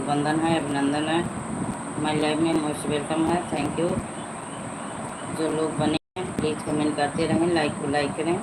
वंदन है, अभिनंदन है। माय लाइफ में मोस्ट वेलकम है। Thank you. जो लोग बने हैं प्लीज़ कमेंट करते रहें, लाइक को लाइक करें।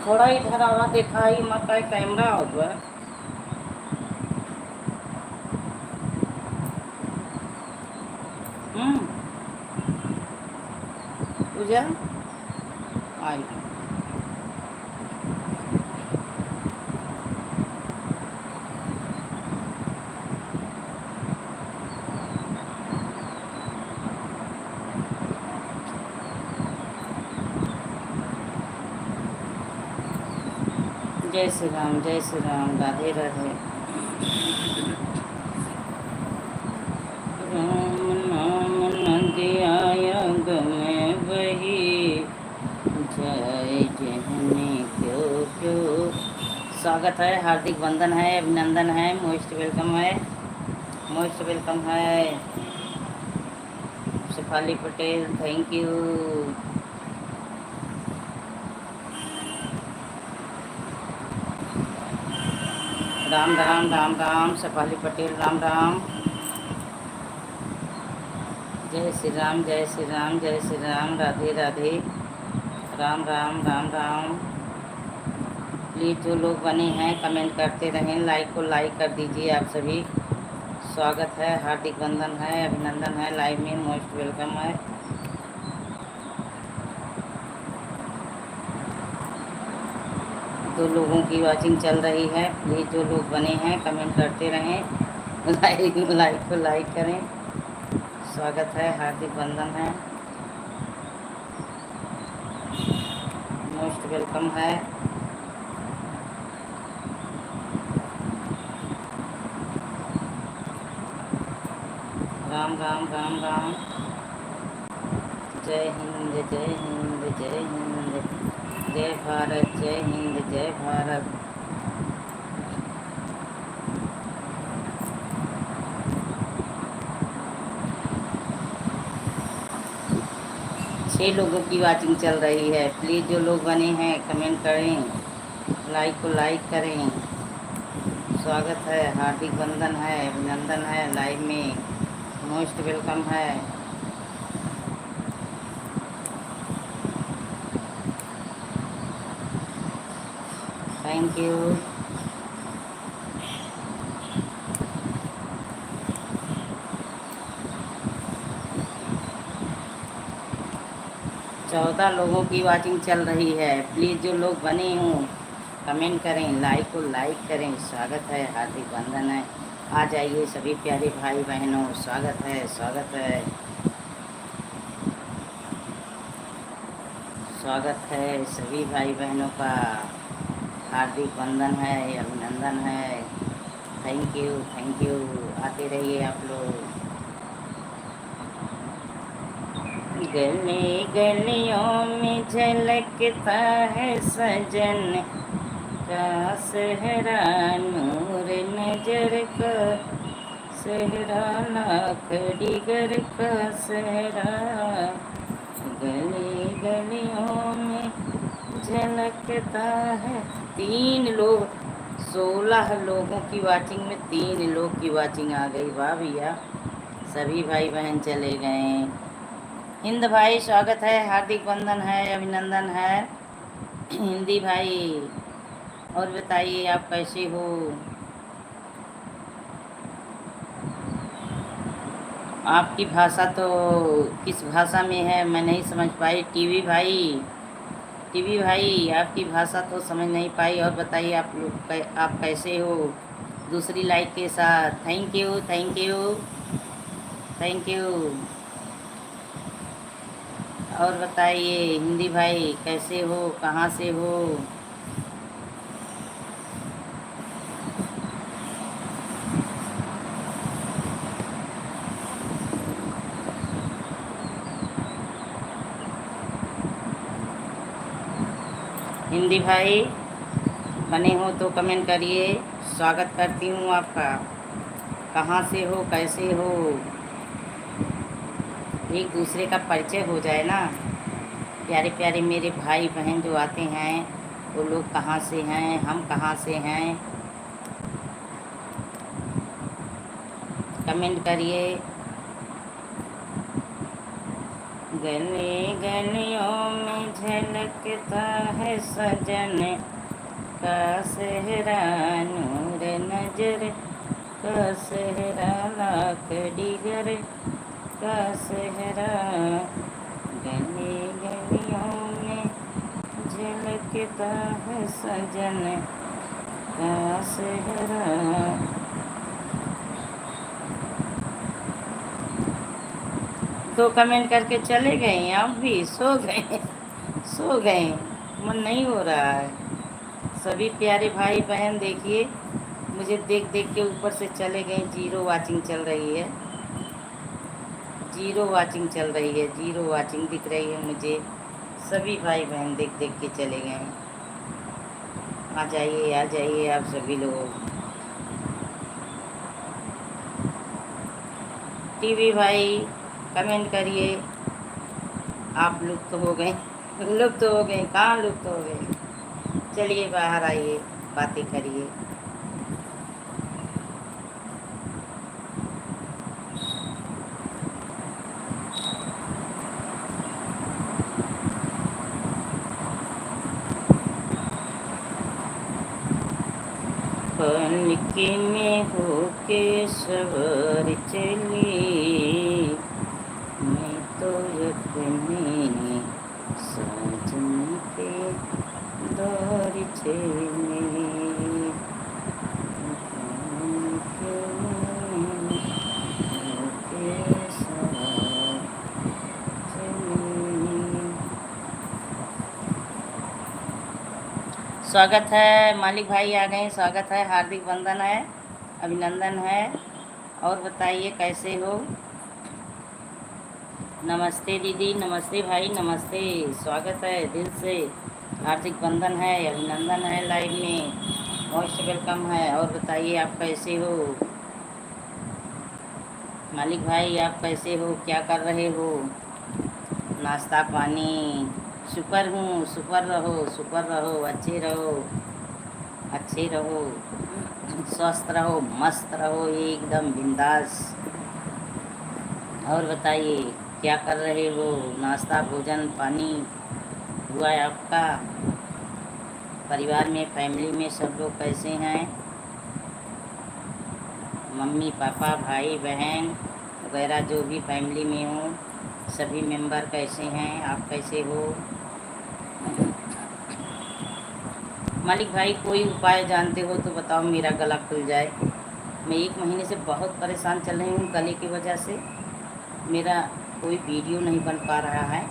थोड़ा इधर आवा दिखाई मत कैमरा हो गया। पूजा आई। जय श्री राम, जय श्री राम, राधे राधे। राम नाम नदियाया गमे वही, जय जहने क्यों क्यों। स्वागत है, हार्दिक वंदन है, अभिनंदन है, मोस्ट वेलकम है, मोस्ट वेलकम है। Shefali Patel, thank you. राम राम राम राम, शेफाली पटेल, राम राम। जय श्री राम, जय श्री राम, जय श्री राम, राधे राधे। राम राम राम राम। प्लीज़ जो लोग बने हैं कमेंट करते रहें, लाइक को लाइक कर दीजिए आप सभी। स्वागत है, हार्दिक वंदन है, अभिनंदन है, लाइव में मोस्ट वेलकम है। दो लोगों की वाचिंग चल रही है। प्लीज़ जो लोग बने हैं कमेंट करते रहें, लाइक को लाइक करें। स्वागत है, हार्दिक वंदन है, मोस्ट वेलकम है। राम राम राम राम। जय हिंद, जय हिंद, जय हिंद, जय भारत, जय हिंद, जय भारत। 6 लोगों की वाचिंग चल रही है। प्लीज़ जो लोग बने हैं कमेंट करें, लाइक को लाइक करें। स्वागत है, हार्दिक वंदन है, अभिनंदन है, लाइव में मोस्ट वेलकम है। Thank you. 14 लोगों की वाचिंग चल रही है। प्लीज़ जो लोग बने हों कमेंट करें, लाइक को लाइक करें। स्वागत है, हार्दिक वंदन है। आ जाइए सभी प्यारे भाई बहनों, स्वागत है, स्वागत है, स्वागत है सभी भाई बहनों का। हार्दिक वंदन है, अभिनंदन है। Thank you, thank you. आते रहिए आप लोग। गली गलियों में झलकता है सजन का सेहरा, नूर नजर का सेहरा, लाखड़ी गर का सेहरा। गली गलियों में झलकता है। 3 लोग, 16 लोगों की वाचिंग में 3 लोग की वाचिंग आ गई। वाह भैया, सभी भाई बहन चले गए। हिंद भाई स्वागत है, हार्दिक वंदन है, अभिनंदन है। हिंदी भाई और बताइए आप कैसे हो। आपकी भाषा तो किस भाषा में है मैं नहीं समझ पाई। टीवी भाई, टीवी भाई आपकी भाषा तो समझ नहीं पाई। और बताइए आप लोग आप कैसे हो दूसरी लाइक के साथ। Thank you, thank you, thank you. और बताइए हिंदी भाई कैसे हो, कहाँ से हो? हिंदी भाई बने हो तो कमेंट करिए। स्वागत करती हूँ आपका। कहाँ से हो, कैसे हो? एक दूसरे का परिचय हो जाए ना। प्यारे प्यारे मेरे भाई बहन जो आते हैं वो लोग कहाँ से हैं, हम कहाँ से हैं, कमेंट करिए। गले गलियों में झलकता है सजन का सेहरा, नूर नजर का सेहरा, लाखड़ीगर का सेहरा। गली गलियों में झलकता है सजन का सेहरा। तो कमेंट करके चले गए, आप भी सो गए? सो गए, मन नहीं हो रहा है। सभी प्यारे भाई बहन देखिए, मुझे देख देख के ऊपर से चले गए। जीरो वाचिंग चल रही है, जीरो वाचिंग चल रही है, जीरो वाचिंग दिख रही है मुझे। सभी भाई बहन देख देख के चले गए। आ जाइए आप सभी लोग। टीवी भाई कमेंट करिए। आप लुप्त हो गए, लुप्त हो गए, कहाँ लुप्त हो गए? चलिए बाहर आइए, बातें करिए। पनके में होके सवार चली, मैं तो अपने साजन के दौर चली। पनके में होके सवार चली। स्वागत है, मालिक भाई आ गए, स्वागत है, हार्दिक वंदन है, अभिनंदन है। और बताइए कैसे हो? नमस्ते दीदी, नमस्ते भाई, नमस्ते। स्वागत है दिल से, हार्दिक वंदन है, अभिनंदन है, लाइव में मोस्ट वेलकम है। और बताइए आप कैसे हो? मालिक भाई आप कैसे हो, क्या कर रहे हो? नाश्ता पानी? शुक्र हूँ, शुक्र रहो, शुक्र रहो, अच्छे रहो, अच्छे रहो, स्वस्थ रहो, मस्त रहो, एकदम बिंदास। और बताइए क्या कर रहे हो? नाश्ता भोजन पानी हुआ है आपका? परिवार में, फैमिली में सब लोग कैसे हैं? मम्मी पापा भाई बहन वगैरह जो भी फैमिली में हो, सभी मेंबर कैसे हैं? आप कैसे हो? मालिक भाई कोई उपाय जानते हो तो बताओ, मेरा गला खुल जाए। मैं 1 महीने से बहुत परेशान चल रही हूँ गले की वजह से। मेरा कोई वीडियो नहीं बन पा रहा है।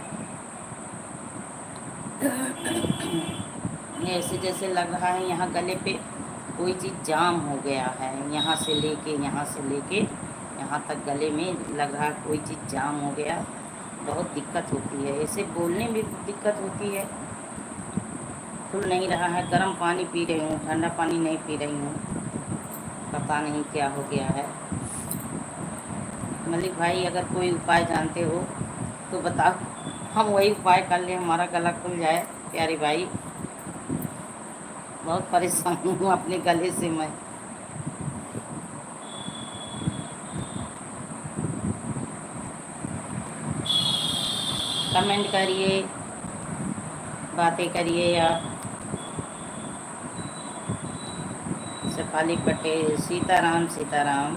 ऐसे जैसे लग रहा है यहाँ गले पे कोई चीज़ जाम हो गया है, यहाँ से लेके यहाँ तक गले में लग रहा है कोई चीज़ जाम हो गया। बहुत दिक्कत होती है, ऐसे बोलने में दिक्कत होती है। खुल नहीं रहा है। गर्म पानी पी रही हूँ, ठंडा पानी नहीं पी रही हूँ, पता नहीं क्या हो गया है। मलिक भाई अगर कोई उपाय जानते हो तो बताओ, हम वही उपाय कर लें, हमारा गला खुल जाए। प्यारे भाई बहुत परेशान हूँ अपने गले से मैं। कमेंट करिए, बातें करिए आप। Shefali Patel, Sitaram Sitaram,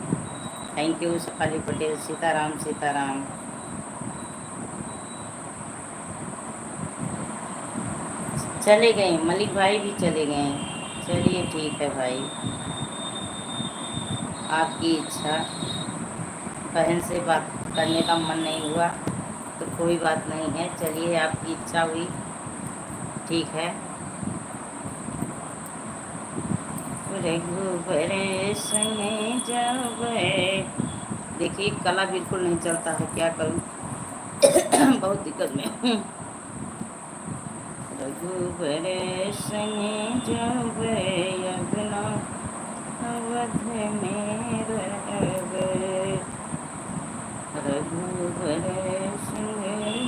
thank you Shefali Patel, Sitaram Sitaram. चले गए, मलिक भाई भी चले गए। चलिए ठीक है भाई, आपकी इच्छा। बहन से बात करने का मन नहीं हुआ तो कोई बात नहीं है, चलिए आपकी इच्छा हुई, ठीक है। रघुबर संग जावे, देखिए कला बिल्कुल नहीं चलता है, क्या करूं। बहुत दिक्कत में हूँ। रघुबर संग जावे, अपना अवध में रहवे। रघुबर संग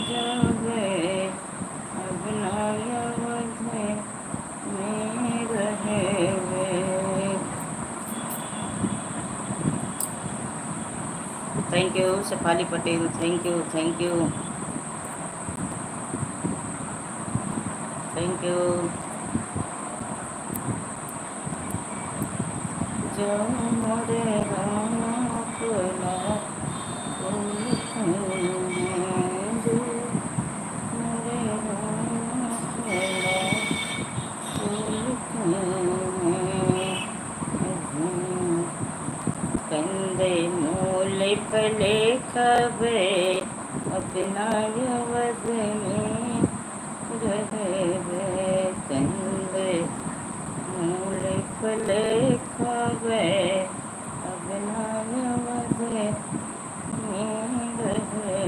जावे, अपना अवध में रहवे। Thank you Shefali Patel, thank you, thank you, thank you. जो मोरे राम अपना बोल हैं, जो मोरे राम अपना बोल हैं। कंदे मूल पले खबे, अपना अवध में रहवे। कंदे मूल फले खावे, अपना अवध में रहवे।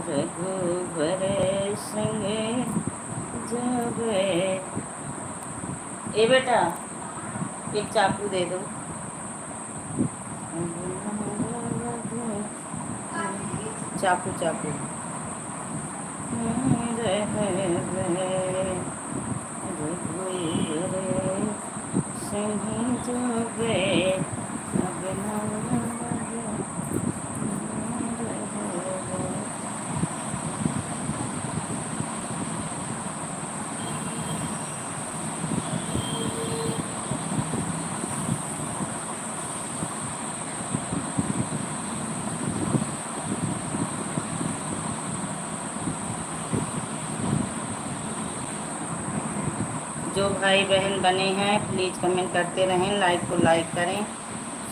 रघुबर संगे जावे। ए बेटा एक चाकू दे दो। चाकू चाकू संगी जावे, अपना जो भाई बहन बने हैं प्लीज़ कमेंट करते रहें, लाइक को लाइक करें।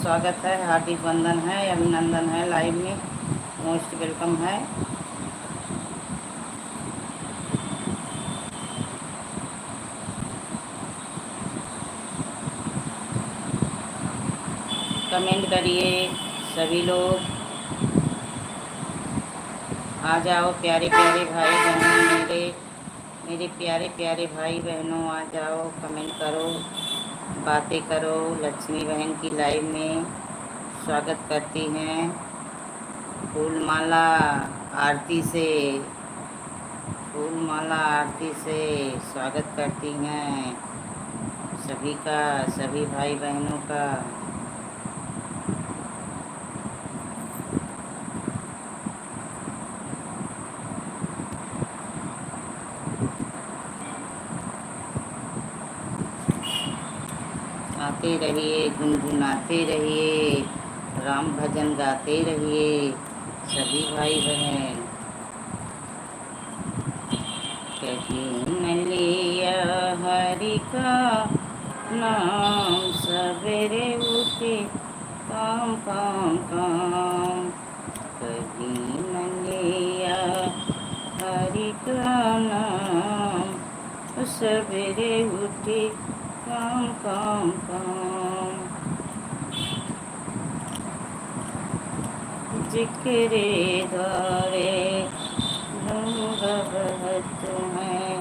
स्वागत है, हार्दिक वंदन है, अभिनंदन है, लाइव में मोस्ट वेलकम है। कमेंट करिए सभी लोग, आ जाओ प्यारे प्यारे भाई बहनों, मेरे प्यारे प्यारे भाई बहनों, आ जाओ, कमेंट करो, बातें करो। लक्ष्मी बहन की लाइव में स्वागत करती हैं। फूलमाला आरती से, फूलमाला आरती से स्वागत करती हैं सभी का, सभी भाई बहनों का। आते रहिए, गुनगुनाते रहिए, राम भजन गाते रहिए सभी भाई बहन। कहीं न लिया हरि का नाम, सवेरे उठे काम काम काम। कहीं न लिया हरि का नाम, सवेरे उठे काम काम काम। जिक्रे द्वारे गंगा बहत हैं।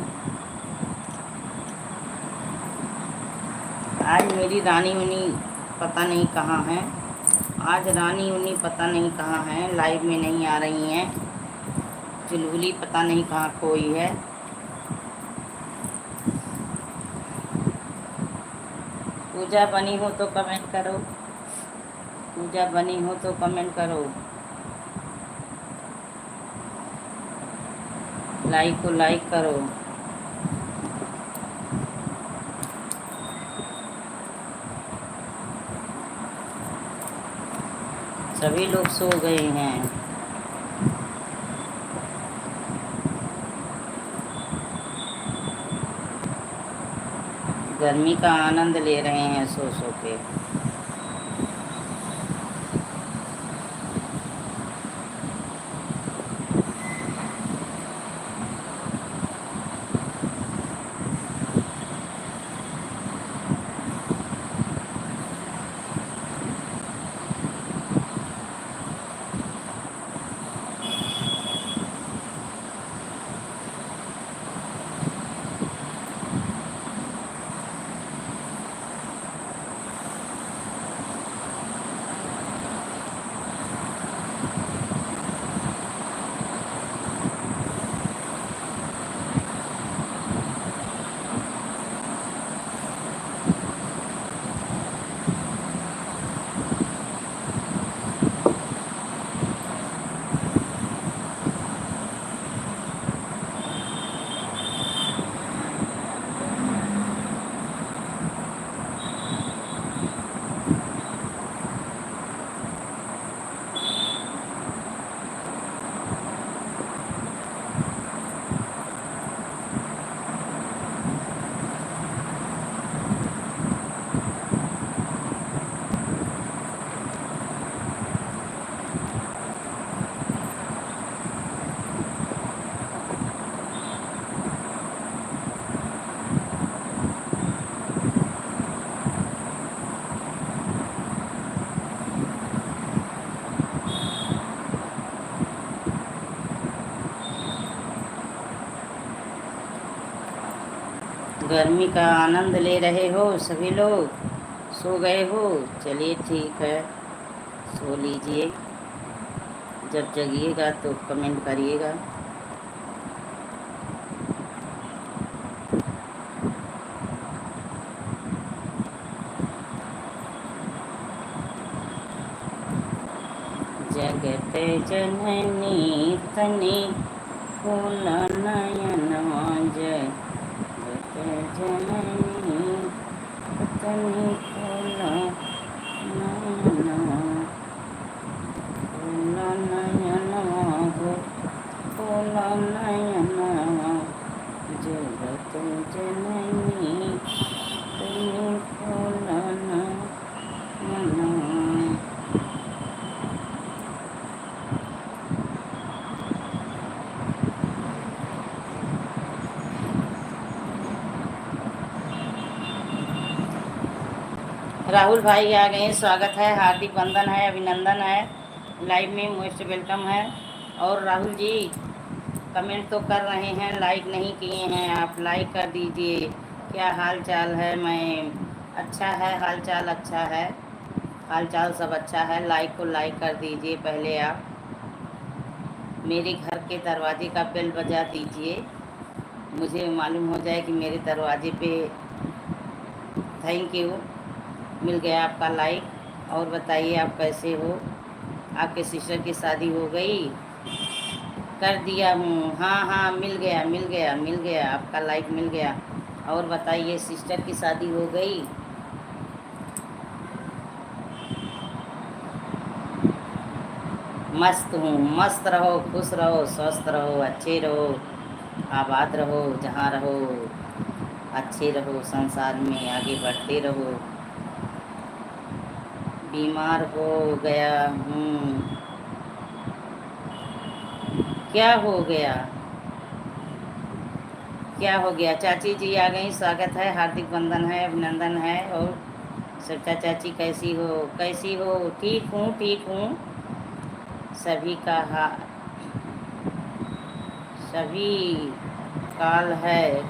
आज मेरी रानी मुनी पता नहीं कहाँ है, आज रानी मुनी पता नहीं कहाँ है, लाइव में नहीं आ रही हैं। चुलबुली पता नहीं कहाँ खोई है। पूजा बनी हो तो कमेंट करो, पूजा बनी हो तो कमेंट करो, लाइक को लाइक करो। सभी लोग सो गए हैं। गर्मी का आनंद ले रहे हैं सो सो के। गर्मी का आनंद ले रहे हो सभी लोग, सो गए हो? चलिए ठीक है, सो लीजिए। जब जगिएगा तो कमेंट करिएगा। जगत जननी तनी फूल नयनवा, जगत जननी तनी फूल नयनवा, फूल नयनवा हो, फूल नयनवा, जगत जननी तनी फूल नयनवा। राहुल भाई आ गए, स्वागत है, हार्दिक वंदन है, अभिनंदन है, लाइव में मोस्ट वेलकम है। और राहुल जी कमेंट तो कर रहे हैं, लाइक नहीं किए हैं, आप लाइक कर दीजिए। क्या हाल चाल है? मैं अच्छा है, हाल चाल अच्छा है, हाल चाल सब अच्छा है। लाइक को लाइक कर दीजिए। पहले आप मेरे घर के दरवाजे का बेल बजा दीजिए, मुझे मालूम हो जाए कि मेरे दरवाजे पे। थैंक यू, मिल गया आपका लाइक। और बताइए आप कैसे हो? आपके सिस्टर की शादी हो गई? कर दिया हूँ, हाँ हाँ, मिल गया मिल गया मिल गया, आपका लाइक मिल गया। और बताइए सिस्टर की शादी हो गई? मस्त हूँ, मस्त रहो, खुश रहो, स्वस्थ रहो, अच्छे रहो, आबाद रहो, जहाँ रहो अच्छे रहो, संसार में आगे बढ़ते रहो। बीमार हो गया हूँ। क्या हो गया? क्या हो गया? चाची जी आ गई, स्वागत है, हार्दिक वंदन है, अभिनंदन है। और सविता चाची कैसी हो? कैसी हो? ठीक हूँ, ठीक हूँ। सभी का सभी काल है।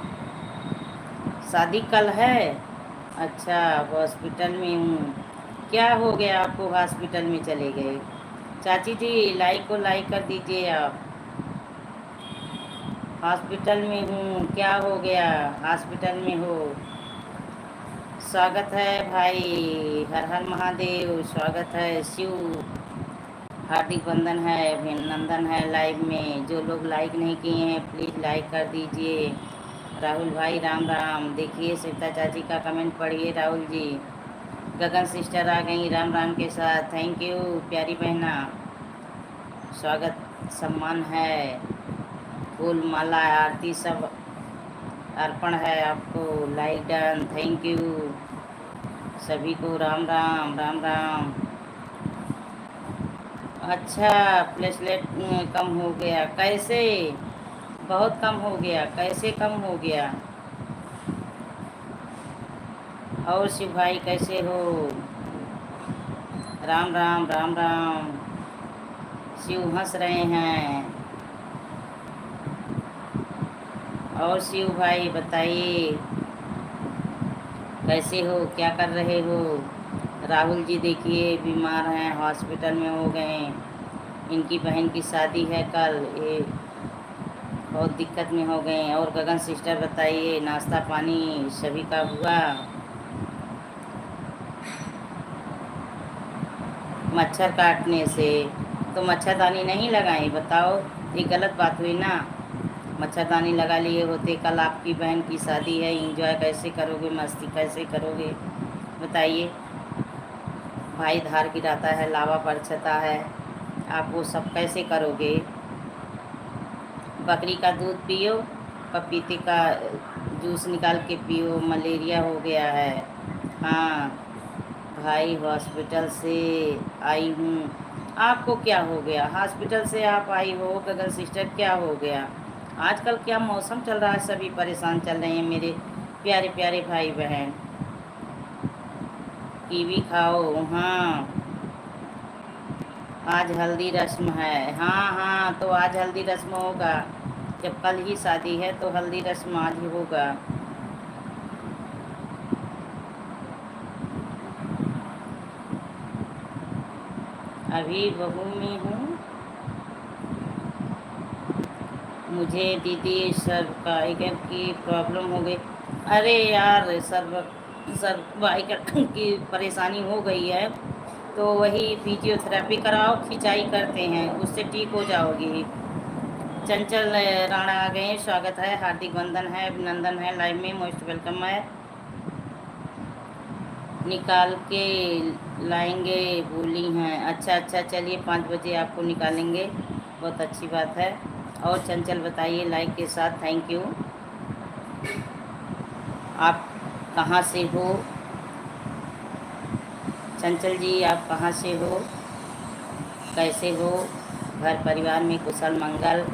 शादी कल है? अच्छा, हॉस्पिटल में हूँ। क्या हो गया आपको? हॉस्पिटल में चले गए? चाची जी लाइक को लाइक कर दीजिए आप। हॉस्पिटल में हूँ, क्या हो गया? हॉस्पिटल में हो? स्वागत है भाई, हर हर महादेव, स्वागत है शिव, हार्दिक वंदन है, अभिनंदन है। लाइव में जो लोग लाइक नहीं किए हैं प्लीज़ लाइक कर दीजिए। राहुल भाई राम राम। देखिए सविता चाची का कमेंट पढ़िए राहुल जी। गगन सिस्टर आ गई राम राम के साथ, थैंक यू प्यारी बहना, स्वागत सम्मान है, फूल माला आरती सब अर्पण है आपको। लाइक डन, थैंक यू सभी को, राम राम राम राम। अच्छा, प्लेटलेट कम हो गया कैसे? बहुत कम हो गया, कैसे कम हो गया? और शिव भाई कैसे हो? राम राम राम राम। शिव हंस रहे हैं। और शिव भाई बताइए कैसे हो, क्या कर रहे हो? राहुल जी देखिए बीमार हैं, हॉस्पिटल में हो गए। इनकी बहन की शादी है कल, ये बहुत दिक्कत में हो गए। और गगन सिस्टर बताइए नाश्ता पानी सभी का हुआ? मच्छर काटने से तो मच्छरदानी नहीं लगाई? बताओ, ये गलत बात हुई ना। मच्छरदानी लगा लिए होते। कल आपकी बहन की शादी है, एंजॉय कैसे करोगे, मस्ती कैसे करोगे बताइए? भाई धार गिराता है, लावा बरछता है, आप वो सब कैसे करोगे? बकरी का दूध पियो, पपीते का जूस निकाल के पियो, मलेरिया हो गया है। हाँ भाई, हॉस्पिटल से आई हूँ। आपको क्या हो गया? हॉस्पिटल से आप आई हो गगन सिस्टर, क्या हो गया? आजकल क्या मौसम चल रहा है, सभी परेशान चल रहे हैं मेरे प्यारे प्यारे भाई बहन। कीवी खाओ। हाँ, आज हल्दी रस्म है। हाँ हाँ, तो आज हल्दी रस्म होगा। जब कल ही शादी है तो हल्दी रस्म आज ही होगा। अभी बहू में हूँ। मुझे दीदी सर्वाइकल की प्रॉब्लम हो गई। अरे यार, सर्वाइकल की परेशानी हो गई है, तो वही फिजियोथेरेपी कराओ, खिंचाई करते हैं, उससे ठीक हो जाओगी। चंचल राणा आ गए, स्वागत है, हार्दिक वंदन है, अभिनंदन है, लाइव में मोस्ट वेलकम है। निकाल के लाएंगे बोली हैं। अच्छा अच्छा, चलिए 5 बजे आपको निकालेंगे, बहुत अच्छी बात है। और चंचल बताइए लाइक के साथ, थैंक यू। आप कहाँ से हो चंचल जी, आप कहाँ से हो, कैसे हो, घर परिवार में कुशल मंगल,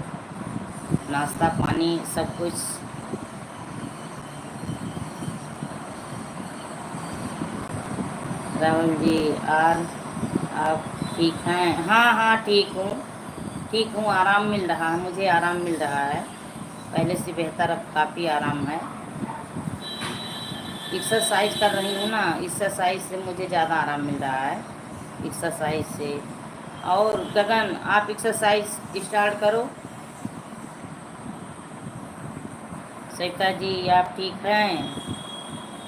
नाश्ता पानी सब कुछ? राहुल जी, और आप ठीक हैं? हाँ हाँ, ठीक हूँ, ठीक हूँ, आराम मिल रहा है, मुझे आराम मिल रहा है, पहले से बेहतर, अब काफ़ी आराम है। एक्सरसाइज कर रही हूँ ना, एक्सरसाइज से मुझे ज़्यादा आराम मिल रहा है, एक्सरसाइज से। और गगन, आप एक्सरसाइज स्टार्ट करो। सविता जी, आप ठीक हैं?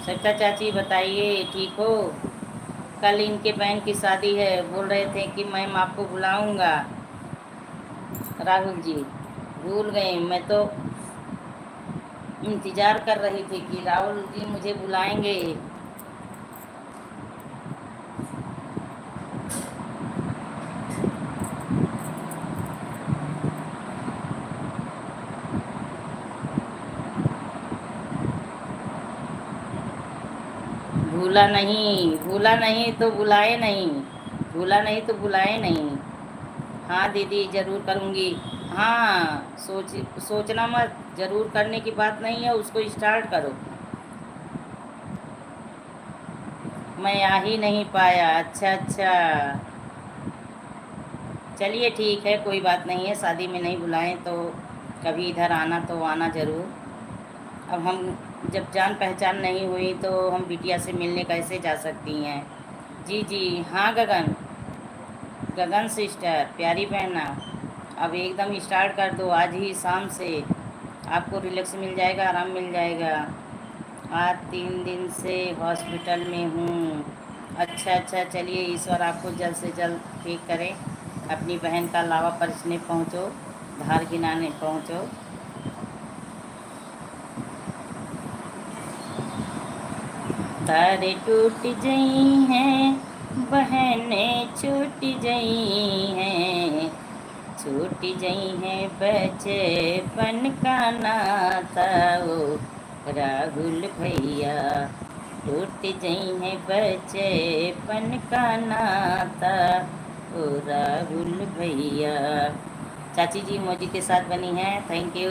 सविता चाची बताइए, ठीक हो? कल इनके बहन की शादी है, बोल रहे थे कि मैम आपको बुलाऊंगा। राहुल जी भूल गए, मैं तो इंतज़ार कर रही थी कि राहुल जी मुझे बुलाएंगे। भूला नहीं, भूला नहीं तो बुलाए नहीं, भूला नहीं तो बुलाए नहीं। हाँ दीदी, ज़रूर करूँगी। हाँ, सोचना मत, ज़रूर करने की बात नहीं है, उसको स्टार्ट करो। मैं आ ही नहीं पाया, अच्छा अच्छा, चलिए ठीक है, कोई बात नहीं है, शादी में नहीं बुलाएं तो कभी इधर आना तो आना ज़रूर। अब हम जब जान पहचान नहीं हुई तो हम बिटिया से मिलने कैसे जा सकती हैं? जी जी हाँ गगन, गगन सिस्टर, प्यारी बहना, अब एकदम स्टार्ट कर दो, आज ही शाम से आपको रिलैक्स मिल जाएगा, आराम मिल जाएगा। आज 3 दिन से हॉस्पिटल में हूँ। अच्छा अच्छा, चलिए ईश्वर आपको जल्द से जल्द ठीक करें। अपनी बहन का लावा परसने पहुँचो, धार गिनाने पहुँचो। तारे टूट गई हैं, बहनें छूट गई हैं, छूट गई हैं बचपन का नाता, ओ राहुल भैया, टूट गई हैं बचपन का नाता, ओ राहुल भैया। चाची जी मौजी के साथ बनी हैं, थैंक यू।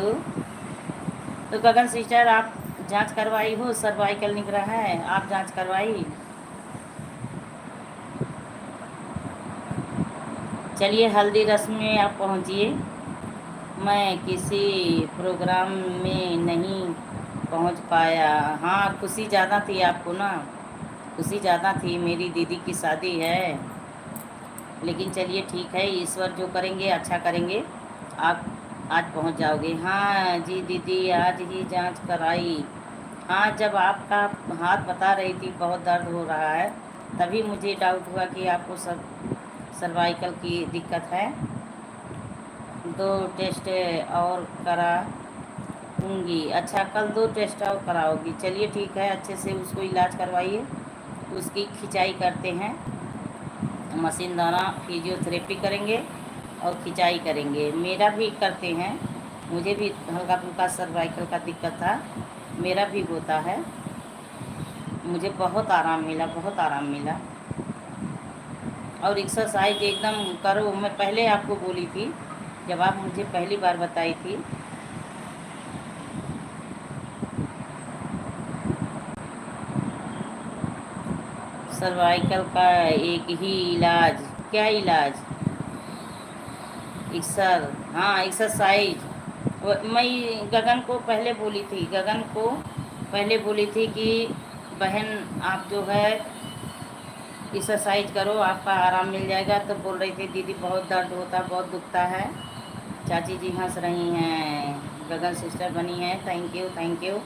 तो गगन सिस्टर, आप जांच करवाई हो? सर्वाइकल निकला है, आप जांच करवाई? चलिए हल्दी रस्म में आप पहुंचिए, मैं किसी प्रोग्राम में नहीं पहुंच पाया। हाँ, खुशी ज़्यादा थी आपको ना, खुशी ज़्यादा थी, मेरी दीदी की शादी है। लेकिन चलिए ठीक है, ईश्वर जो करेंगे अच्छा करेंगे, आप आज पहुंच जाओगे। हाँ जी दीदी, आज ही जांच कराई। हाँ, जब आपका हाथ बता रही थी बहुत दर्द हो रहा है, तभी मुझे डाउट हुआ कि आपको सर्वाइकल की दिक्कत है। 2 टेस्ट और कराऊंगी। अच्छा, कल 2 टेस्ट और कराओगी, चलिए ठीक है, अच्छे से उसको इलाज करवाइए, उसकी खिंचाई करते हैं, मशीन द्वारा फिजियोथेरेपी करेंगे और खिंचाई करेंगे। मेरा भी करते हैं, मुझे भी हल्का फुल्का सर्वाइकल का दिक्कत था, मेरा भी होता है, मुझे बहुत आराम मिला, बहुत आराम मिला। और एक्सरसाइज एकदम करो, मैं पहले आपको बोली थी जब आप मुझे पहली बार बताई थी। सर्वाइकल का एक ही इलाज, क्या इलाज? एक्सर हाँ, एक्सरसाइज। मैं गगन को पहले बोली थी, गगन को पहले बोली थी कि बहन आप जो है एक्सरसाइज करो, आपका आराम मिल जाएगा। तो बोल रही थी दीदी बहुत दर्द होता, बहुत दुखता है। चाची जी हंस रही हैं, गगन सिस्टर बनी है, थैंक यू थैंक यू।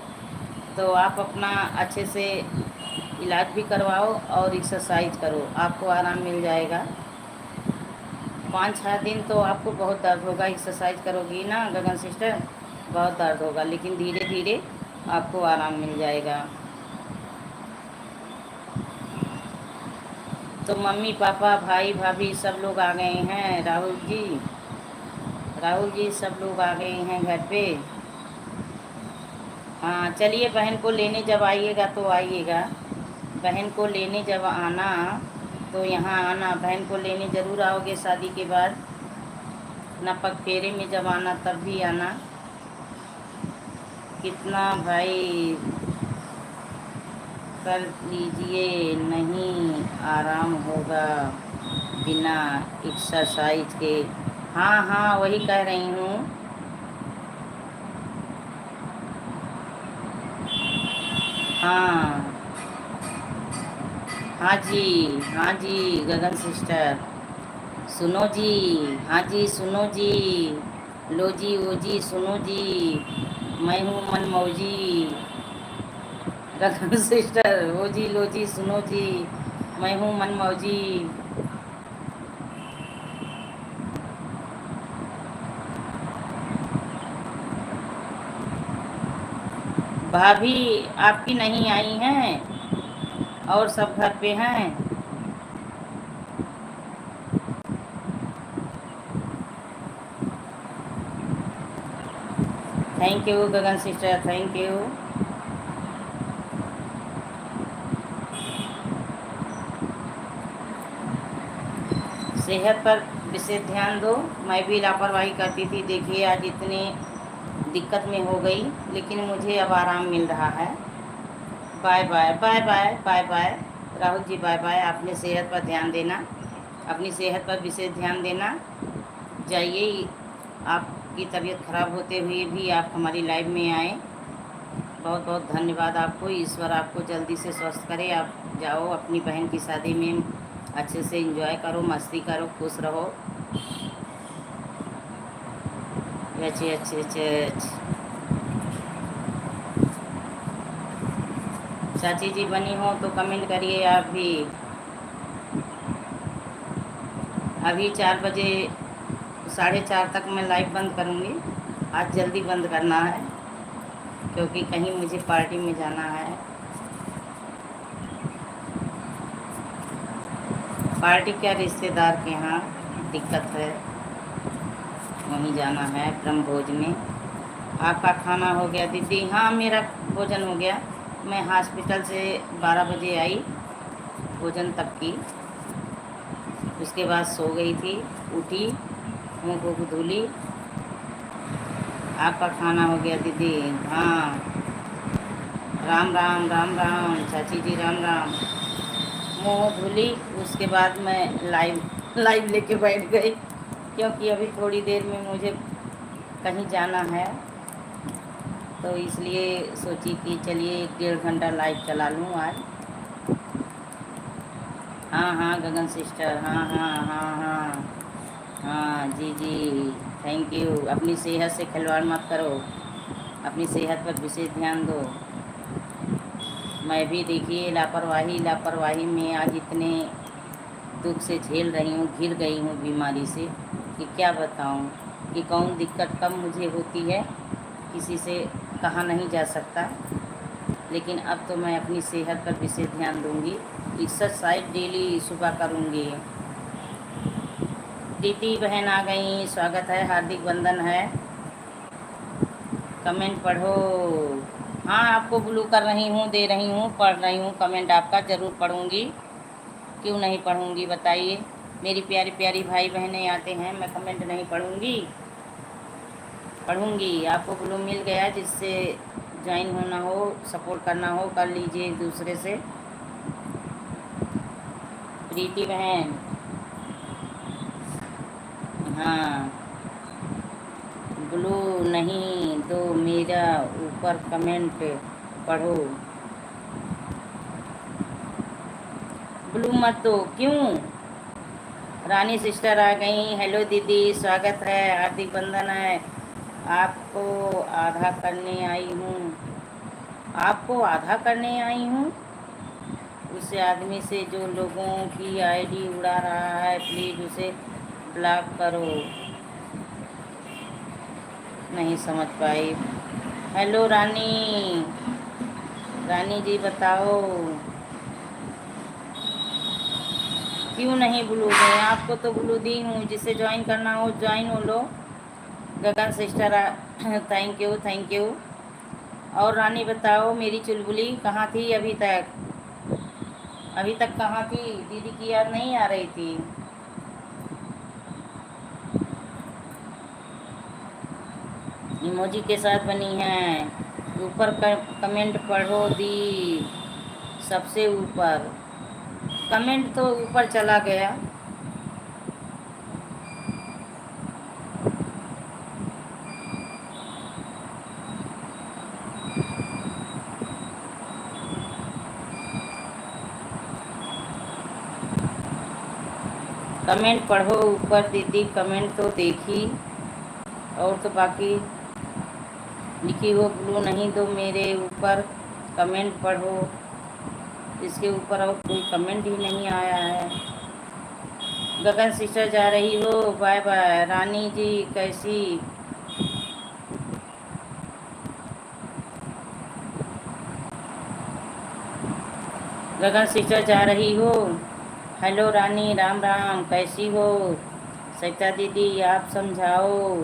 तो आप अपना अच्छे से इलाज भी करवाओ और एक्सरसाइज करो, आपको आराम मिल जाएगा। 5-6 दिन तो आपको बहुत दर्द होगा, एक्सरसाइज करोगी ना गगन सिस्टर, बहुत दर्द होगा, लेकिन धीरे धीरे आपको आराम मिल जाएगा। तो मम्मी पापा भाई भाभी सब लोग आ गए हैं, राहुल जी सब लोग आ गए हैं घर पे। हाँ चलिए, बहन को लेने जब आइएगा तो आइएगा, बहन को लेने जब आना तो यहाँ आना, बहन को लेने ज़रूर आओगे शादी के बाद, ना पगफेरे में जब आना तब भी आना। कितना भाई कर लीजिए, नहीं आराम होगा बिना एक्सरसाइज के। हाँ हाँ वही कह रही हूँ। हाँ हाँ जी, हाँ जी गगन सिस्टर, सुनो जी, हाँ जी सुनो जी, लो जी वो जी सुनो जी, मैं हूँ मनमौजी। गगन सिस्टर वो जी लो जी सुनो जी, मैं हूँ मनमौजी। भाभी आपकी नहीं आई हैं और सब घर पे हैं। Thank you Gagan sister, thank you. सेहत पर विशेष ध्यान दो, मैं भी लापरवाही करती थी, देखिए आज इतनी दिक्कत में हो गई, लेकिन मुझे अब आराम मिल रहा है। Bye bye bye bye bye bye Rahul ji, bye bye. अपने सेहत पर ध्यान देना, अपनी सेहत पर विशेष ध्यान देना। जाइए, आपकी तबीयत खराब होते हुए भी आप हमारी लाइव में आए, बहुत बहुत धन्यवाद आपको। ईश्वर आपको जल्दी से स्वस्थ करे। आप जाओ अपनी बहन की शादी में, अच्छे से एंजॉय करो, मस्ती करो, खुश रहो। अच्छे अच्छे अच्छे चाची जी बनी हो तो कमेंट करिए आप भी। अभी 4 बजे 4:30 तक मैं लाइव बंद करूँगी, आज जल्दी बंद करना है क्योंकि कहीं मुझे पार्टी में जाना है। पार्टी क्या, रिश्तेदार के यहाँ दिक्कत है, वहीं जाना है ब्रह्म भोज में। आपका खाना हो गया दीदी? हाँ मेरा भोजन हो गया, मैं हॉस्पिटल से 12 बजे आई, भोजन तब की, उसके बाद सो गई थी, उठी, मुँह को धुली। आपका खाना हो गया दीदी? हाँ, राम राम राम राम चाची जी, राम राम। मुँह धुली, उसके बाद मैं लाइव लेके बैठ गई, क्योंकि अभी थोड़ी देर में मुझे कहीं जाना है, तो इसलिए सोची कि चलिए 1-1.5 घंटा लाइव चला लूँ आज। हाँ हाँ गगन सिस्टर, हाँ हाँ हाँ हाँ हाँ जी जी, थैंक यू। अपनी सेहत से खिलवाड़ मत करो, अपनी सेहत पर विशेष ध्यान दो। मैं भी देखिए लापरवाही में आज इतने दुख से झेल रही हूँ, घिर गई हूँ बीमारी से कि क्या बताऊँ कि कौन दिक्कत कब मुझे होती है, किसी से कहा नहीं जा सकता। लेकिन अब तो मैं अपनी सेहत पर विशेष ध्यान दूँगी, एक्सरसाइज डेली सुबह करूँगी। दीदी बहन आ गई, स्वागत है, हार्दिक वंदन है। कमेंट पढ़ो। हाँ आपको ब्लू कर रही हूँ, दे रही हूँ, पढ़ रही हूँ, कमेंट आपका ज़रूर पढ़ूँगी, क्यों नहीं पढ़ूँगी बताइए। मेरी प्यारी प्यारी भाई बहनें आते हैं, मैं कमेंट नहीं पढ़ूँगी? पढ़ूँगी। आपको ब्लू मिल गया, जिससे ज्वाइन होना हो, सपोर्ट करना हो, कर लीजिए एक दूसरे से। प्रीति बहन, हाँ ब्लू नहीं दो, मेरा ऊपर कमेंट पढ़ो। ब्लू मत दो, क्यों? रानी सिस्टर आ गई। हेलो दीदी, स्वागत है, हार्दिक बंधन है। आपको आधा करने आई हूँ, आपको आधा करने आई हूँ। उस आदमी से जो लोगों की आईडी उड़ा रहा है, प्लीज़ उसे ब्लॉक करो। नहीं समझ पाई। हेलो रानी, रानी जी बताओ क्यों नहीं ब्लू दें? आपको तो ब्लू दी हूँ, जिसे ज्वाइन करना हो ज्वाइन हो लो। Gagan sister thank you thank you. और रानी बताओ, मेरी चुलबुली कहाँ थी अभी तक? अभी तक कहाँ थी? दीदी की याद नहीं आ रही थी? इमोजी के साथ बनी है। ऊपर कमेंट पढ़ो दी, सबसे ऊपर कमेंट तो ऊपर चला गया। कमेंट पढ़ो ऊपर दीदी, कमेंट तो देखी, और तो बाकी लिखी हो ब्लू नहीं दो मेरे ऊपर, कमेंट पढ़ो। इसके ऊपर और कोई कमेंट ही नहीं आया है। गगन सिस्टर जा रही हो, बाय बाय। रानी जी कैसी? गगन सिस्टर जा रही हो। हेलो रानी, राम राम, कैसी हो? सविता दीदी आप समझाओ।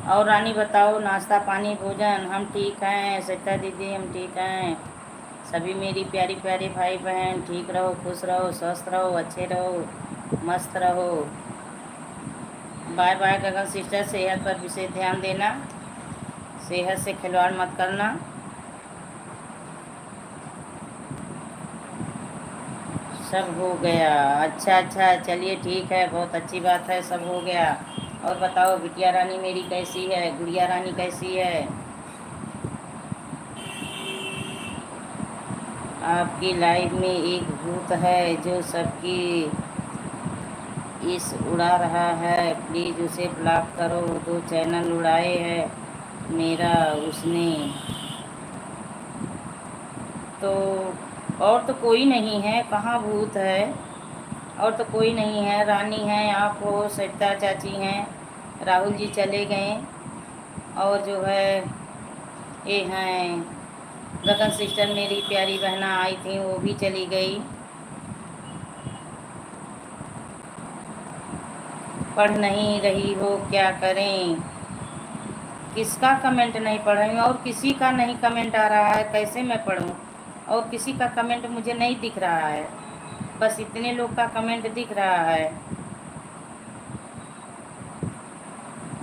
और रानी बताओ, नाश्ता पानी भोजन? हम ठीक हैं सविता दीदी, हम ठीक हैं। सभी मेरी प्यारी प्यारे भाई बहन ठीक रहो, खुश रहो, स्वस्थ रहो, अच्छे रहो, मस्त रहो। बाय बाय गगन सिस्टर, सेहत पर विशेष ध्यान देना, सेहत से खिलवाड़ मत करना। सब हो गया? अच्छा अच्छा, चलिए ठीक है, बहुत अच्छी बात है, सब हो गया। और बताओ बिटिया रानी मेरी कैसी है? गुड़िया रानी कैसी है? आपकी लाइफ में एक भूत है जो सबकी इस उड़ा रहा है, प्लीज़ उसे ब्लॉक करो। 2 चैनल उड़ाए हैं मेरा उसने। तो और तो कोई नहीं है, कहाँ भूत है? और तो कोई नहीं है। रानी है, आप हो, सविता चाची हैं, राहुल जी चले गए, और जो है ये हैं गगन सिस्टर मेरी प्यारी बहना आई थी, वो भी चली गई। पढ़ नहीं रही हो, क्या करें? किसका कमेंट नहीं पढ़ रही हूँ? और किसी का नहीं कमेंट आ रहा है, कैसे मैं पढ़ूँ? और किसी का कमेंट मुझे नहीं दिख रहा है, बस इतने लोग का कमेंट दिख रहा है।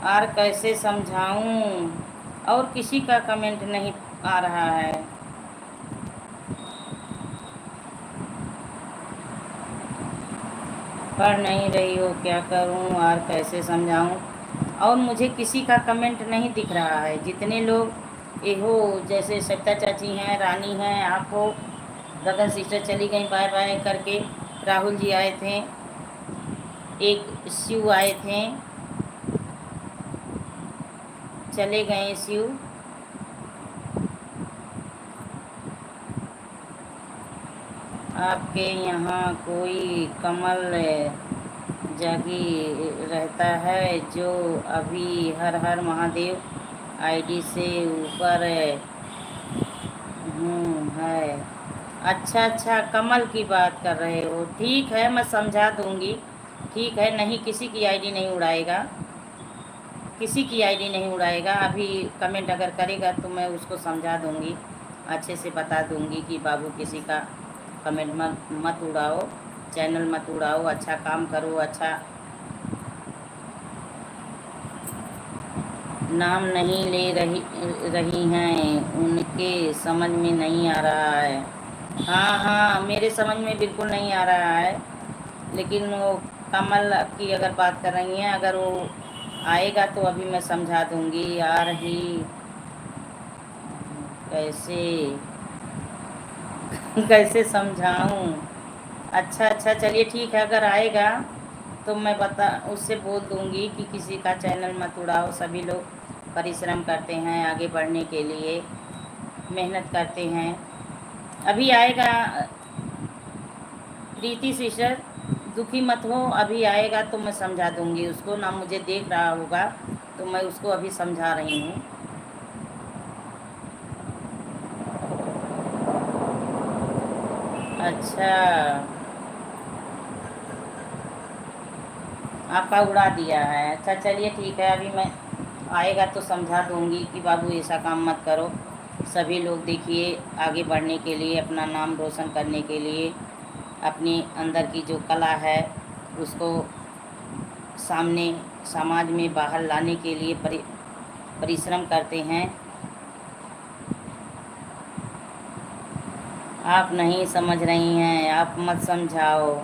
और कैसे समझाऊं? और किसी का कमेंट नहीं आ रहा है। पढ़ नहीं रही हो, क्या करूं और कैसे समझाऊं? और मुझे किसी का कमेंट नहीं दिख रहा है। जितने लोग ये हो, जैसे सविता चाची हैं, रानी हैं, आप हो, गगन सिस्टर चली गई बाय बाय करके, राहुल जी आए थे, एक शिव आए थे, चले गए शिव। आपके यहाँ कोई कमल जागी रहता है जो अभी हर हर महादेव आईडी से ऊपर है? अच्छा अच्छा, कमल की बात कर रहे हो, ठीक है, मैं समझा दूंगी। ठीक है, नहीं किसी की आईडी नहीं उड़ाएगा, किसी की आईडी नहीं उड़ाएगा। अभी कमेंट अगर करेगा तो मैं उसको समझा दूंगी, अच्छे से बता दूंगी कि बाबू किसी का कमेंट मत उड़ाओ, चैनल मत उड़ाओ, अच्छा काम करो, अच्छा नाम नहीं ले रही हैं, उनके समझ में नहीं आ रहा है। हाँ हाँ, मेरे समझ में बिल्कुल नहीं आ रहा है, लेकिन वो कमल की अगर बात कर रही हैं, अगर वो आएगा तो अभी मैं समझा दूंगी। आ रही कैसे? कैसे समझाऊं? अच्छा अच्छा, चलिए ठीक है, अगर आएगा तो मैं बता उससे बोल दूंगी कि किसी का चैनल मत उड़ाओ। सभी लोग परिश्रम करते हैं आगे बढ़ने के लिए, मेहनत करते हैं। अभी आएगा प्रीति सिस्टर, दुखी मत हो, अभी आएगा तो मैं समझा दूंगी उसको ना। मुझे देख रहा होगा तो मैं उसको अभी समझा रही हूँ। अच्छा, आपका उड़ा दिया है। अच्छा चलिए ठीक है, अभी मैं आएगा तो समझा दूंगी कि बाबू ऐसा काम मत करो। सभी लोग देखिए आगे बढ़ने के लिए, अपना नाम रोशन करने के लिए, अपनी अंदर की जो कला है उसको सामने समाज में बाहर लाने के लिए परिश्रम करते हैं। आप नहीं समझ रही हैं, आप मत समझाओ।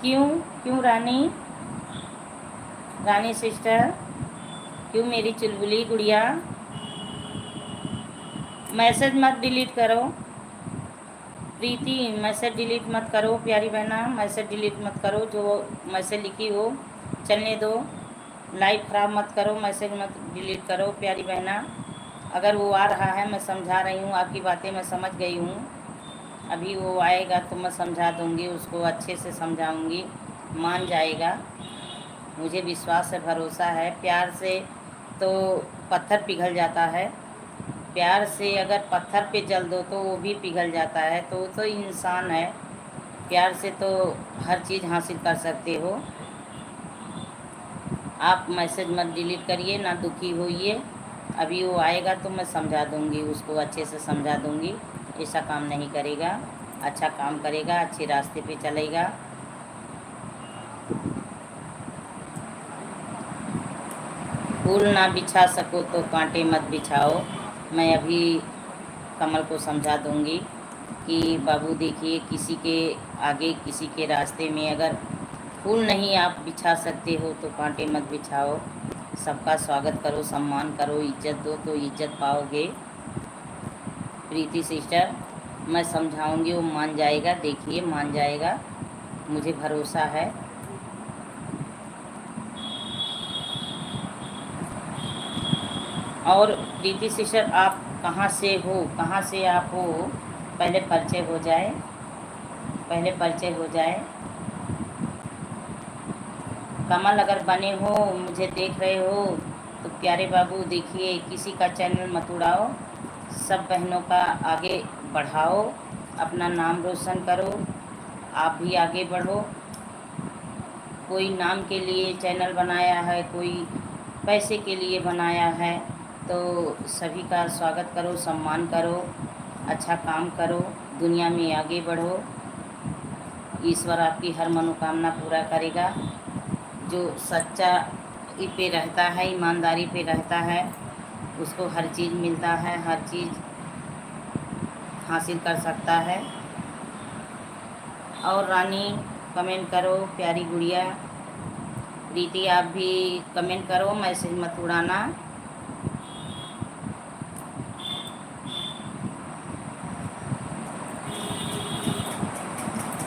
क्यों? क्यों रानी? रानी सिस्टर, क्यों मेरी चुलबुली गुड़िया? मैसेज मत डिलीट करो प्रीति, मैसेज डिलीट मत करो प्यारी बहना, मैसेज डिलीट मत करो। जो मैसेज लिखी हो चलने दो, लाइव ख़राब मत करो, मैसेज मत डिलीट करो प्यारी बहना। अगर वो आ रहा है, मैं समझा रही हूँ, आपकी बातें मैं समझ गई हूँ। अभी वो आएगा तो मैं समझा दूँगी उसको, अच्छे से समझाऊँगी, मान जाएगा। मुझे विश्वास है, भरोसा है। प्यार से तो पत्थर पिघल जाता है। प्यार से अगर पत्थर पे जल दो तो वो भी पिघल जाता है। तो वो तो इंसान है, प्यार से तो हर चीज़ हासिल कर सकते हो। आप मैसेज मत डिलीट करिए, ना दुखी होइए। अभी वो आएगा तो मैं समझा दूंगी उसको, अच्छे से समझा दूंगी। ऐसा काम नहीं करेगा, अच्छा काम करेगा, अच्छे रास्ते पे चलेगा। फूल ना बिछा सको तो कांटे मत बिछाओ। मैं अभी कमल को समझा दूंगी कि बाबू देखिए, किसी के आगे, किसी के रास्ते में अगर फूल नहीं आप बिछा सकते हो तो कांटे मत बिछाओ। सबका स्वागत करो, सम्मान करो, इज्जत दो तो इज्जत पाओगे। प्रीति सिस्टर, मैं समझाऊंगी, वो मान जाएगा, देखिए मान जाएगा, मुझे भरोसा है। और प्रीति सिस्टर, आप कहाँ से हो, कहाँ से आप हो? पहले परिचय हो जाए, पहले परिचय हो जाए। कमल, अगर बने हो, मुझे देख रहे हो तो प्यारे बाबू देखिए, किसी का चैनल मत उड़ाओ, सब बहनों का आगे बढ़ाओ, अपना नाम रोशन करो, आप भी आगे बढ़ो। कोई नाम के लिए चैनल बनाया है, कोई पैसे के लिए बनाया है, तो सभी का स्वागत करो, सम्मान करो, अच्छा काम करो, दुनिया में आगे बढ़ो। ईश्वर आपकी हर मनोकामना पूरा करेगा। जो सच्चा पे रहता है, ईमानदारी पे रहता है, उसको हर चीज़ मिलता है, हर चीज़ हासिल कर सकता है। और रानी कमेंट करो, प्यारी गुड़िया। प्रीति आप भी कमेंट करो, मैसेज मत उड़ाना।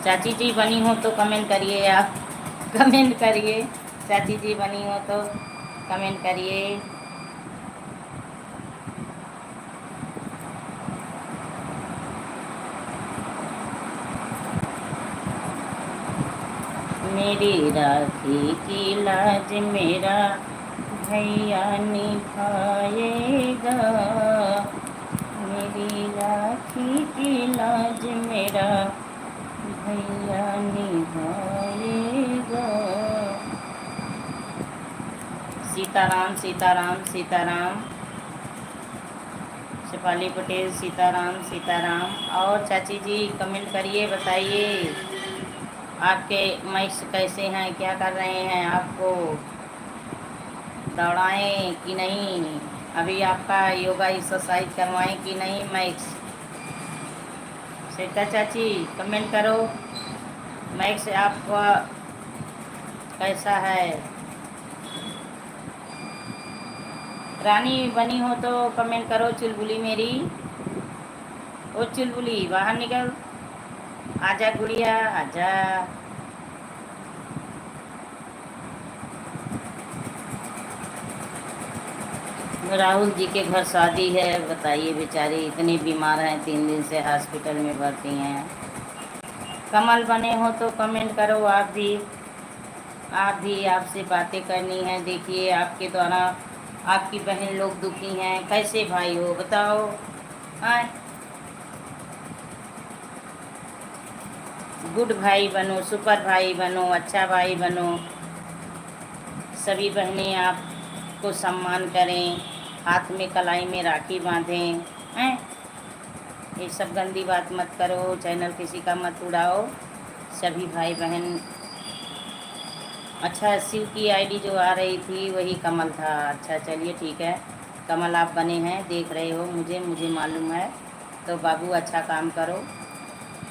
चाची जी बनी हो तो कमेंट करिए, आप कमेंट करिए। चाची जी बनी हो तो कमेंट करिए। मेरी राखी की लाज मेरा भैया निभाएगा, मेरी राखी की लाज मेरा भैया निभाएगा। सीताराम सीताराम सीताराम। शेफाली पटेल, सीताराम सीताराम। और चाची जी कमेंट करिए, बताइए आपके मैक्स कैसे हैं, क्या कर रहे हैं, आपको दौड़ाएं कि नहीं, अभी आपका योगा एक्सरसाइज करवाएं कि नहीं मैक्स? श्वेता चाची कमेंट करो, मैक्स आपका कैसा है? रानी बनी हो तो कमेंट करो, चुलबुली मेरी। ओ चुलबुली बाहर निकल, आजा गुड़िया आजा। राहुल जी के घर शादी है, बताइए बेचारी इतनी बीमार हैं, 3 दिन से हॉस्पिटल में भर्ती हैं। कमल बने हो तो कमेंट करो आप भी, आपसे बातें करनी है। देखिए आपके द्वारा आपकी बहन लोग दुखी हैं, कैसे भाई हो बताओ। हाँ, गुड भाई बनो, सुपर भाई बनो, अच्छा भाई बनो। सभी बहनें आपको सम्मान करें, हाथ में कलाई में राखी बांधें। हैं, ये सब गंदी बात मत करो, चैनल किसी का मत उड़ाओ। सभी भाई बहन। अच्छा, शिव की आईडी जो आ रही थी वही कमल था। अच्छा चलिए ठीक है, कमल आप बने हैं, देख रहे हो, मुझे मालूम है। तो बाबू अच्छा काम करो।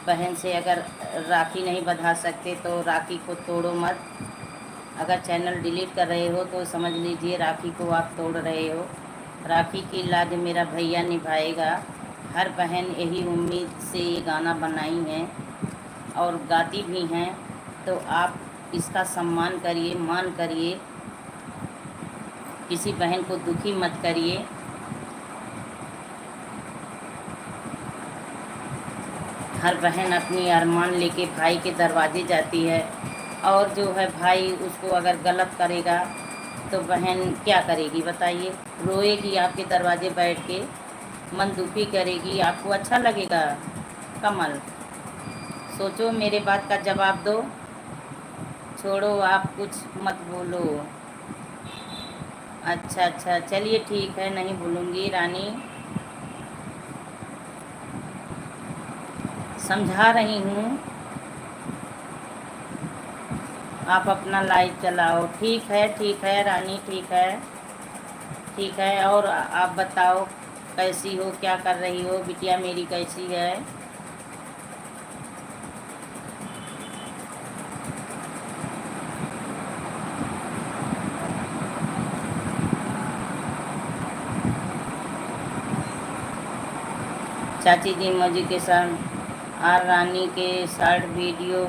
बहन से अगर राखी नहीं बंधा सकते तो राखी को तोड़ो मत। अगर चैनल डिलीट कर रहे हो तो समझ लीजिए राखी को आप तोड़ रहे हो। राखी की लाज मेरा भैया निभाएगा। हर बहन यही उम्मीद से ये गाना बनाई है और गाती भी हैं। तो आप इसका सम्मान करिए, मान करिए, किसी बहन को दुखी मत करिए। हर बहन अपनी अरमान लेके भाई के दरवाजे जाती है, और जो है भाई उसको अगर गलत करेगा तो बहन क्या करेगी बताइए। रोएगी आपके दरवाजे बैठ के, मन दुखी करेगी, आपको अच्छा लगेगा। कमल सोचो, मेरे बात का जवाब दो। छोड़ो, आप कुछ मत बोलो। अच्छा अच्छा चलिए ठीक है, नहीं बोलूँगी रानी, समझा रही हूँ। आप अपना लाइव चलाओ। ठीक है रानी, ठीक है, ठीक है। और आप बताओ कैसी हो, क्या कर रही हो, बिटिया मेरी कैसी है। चाची जी मौजी के साथ और रानी के शॉर्ट वीडियो।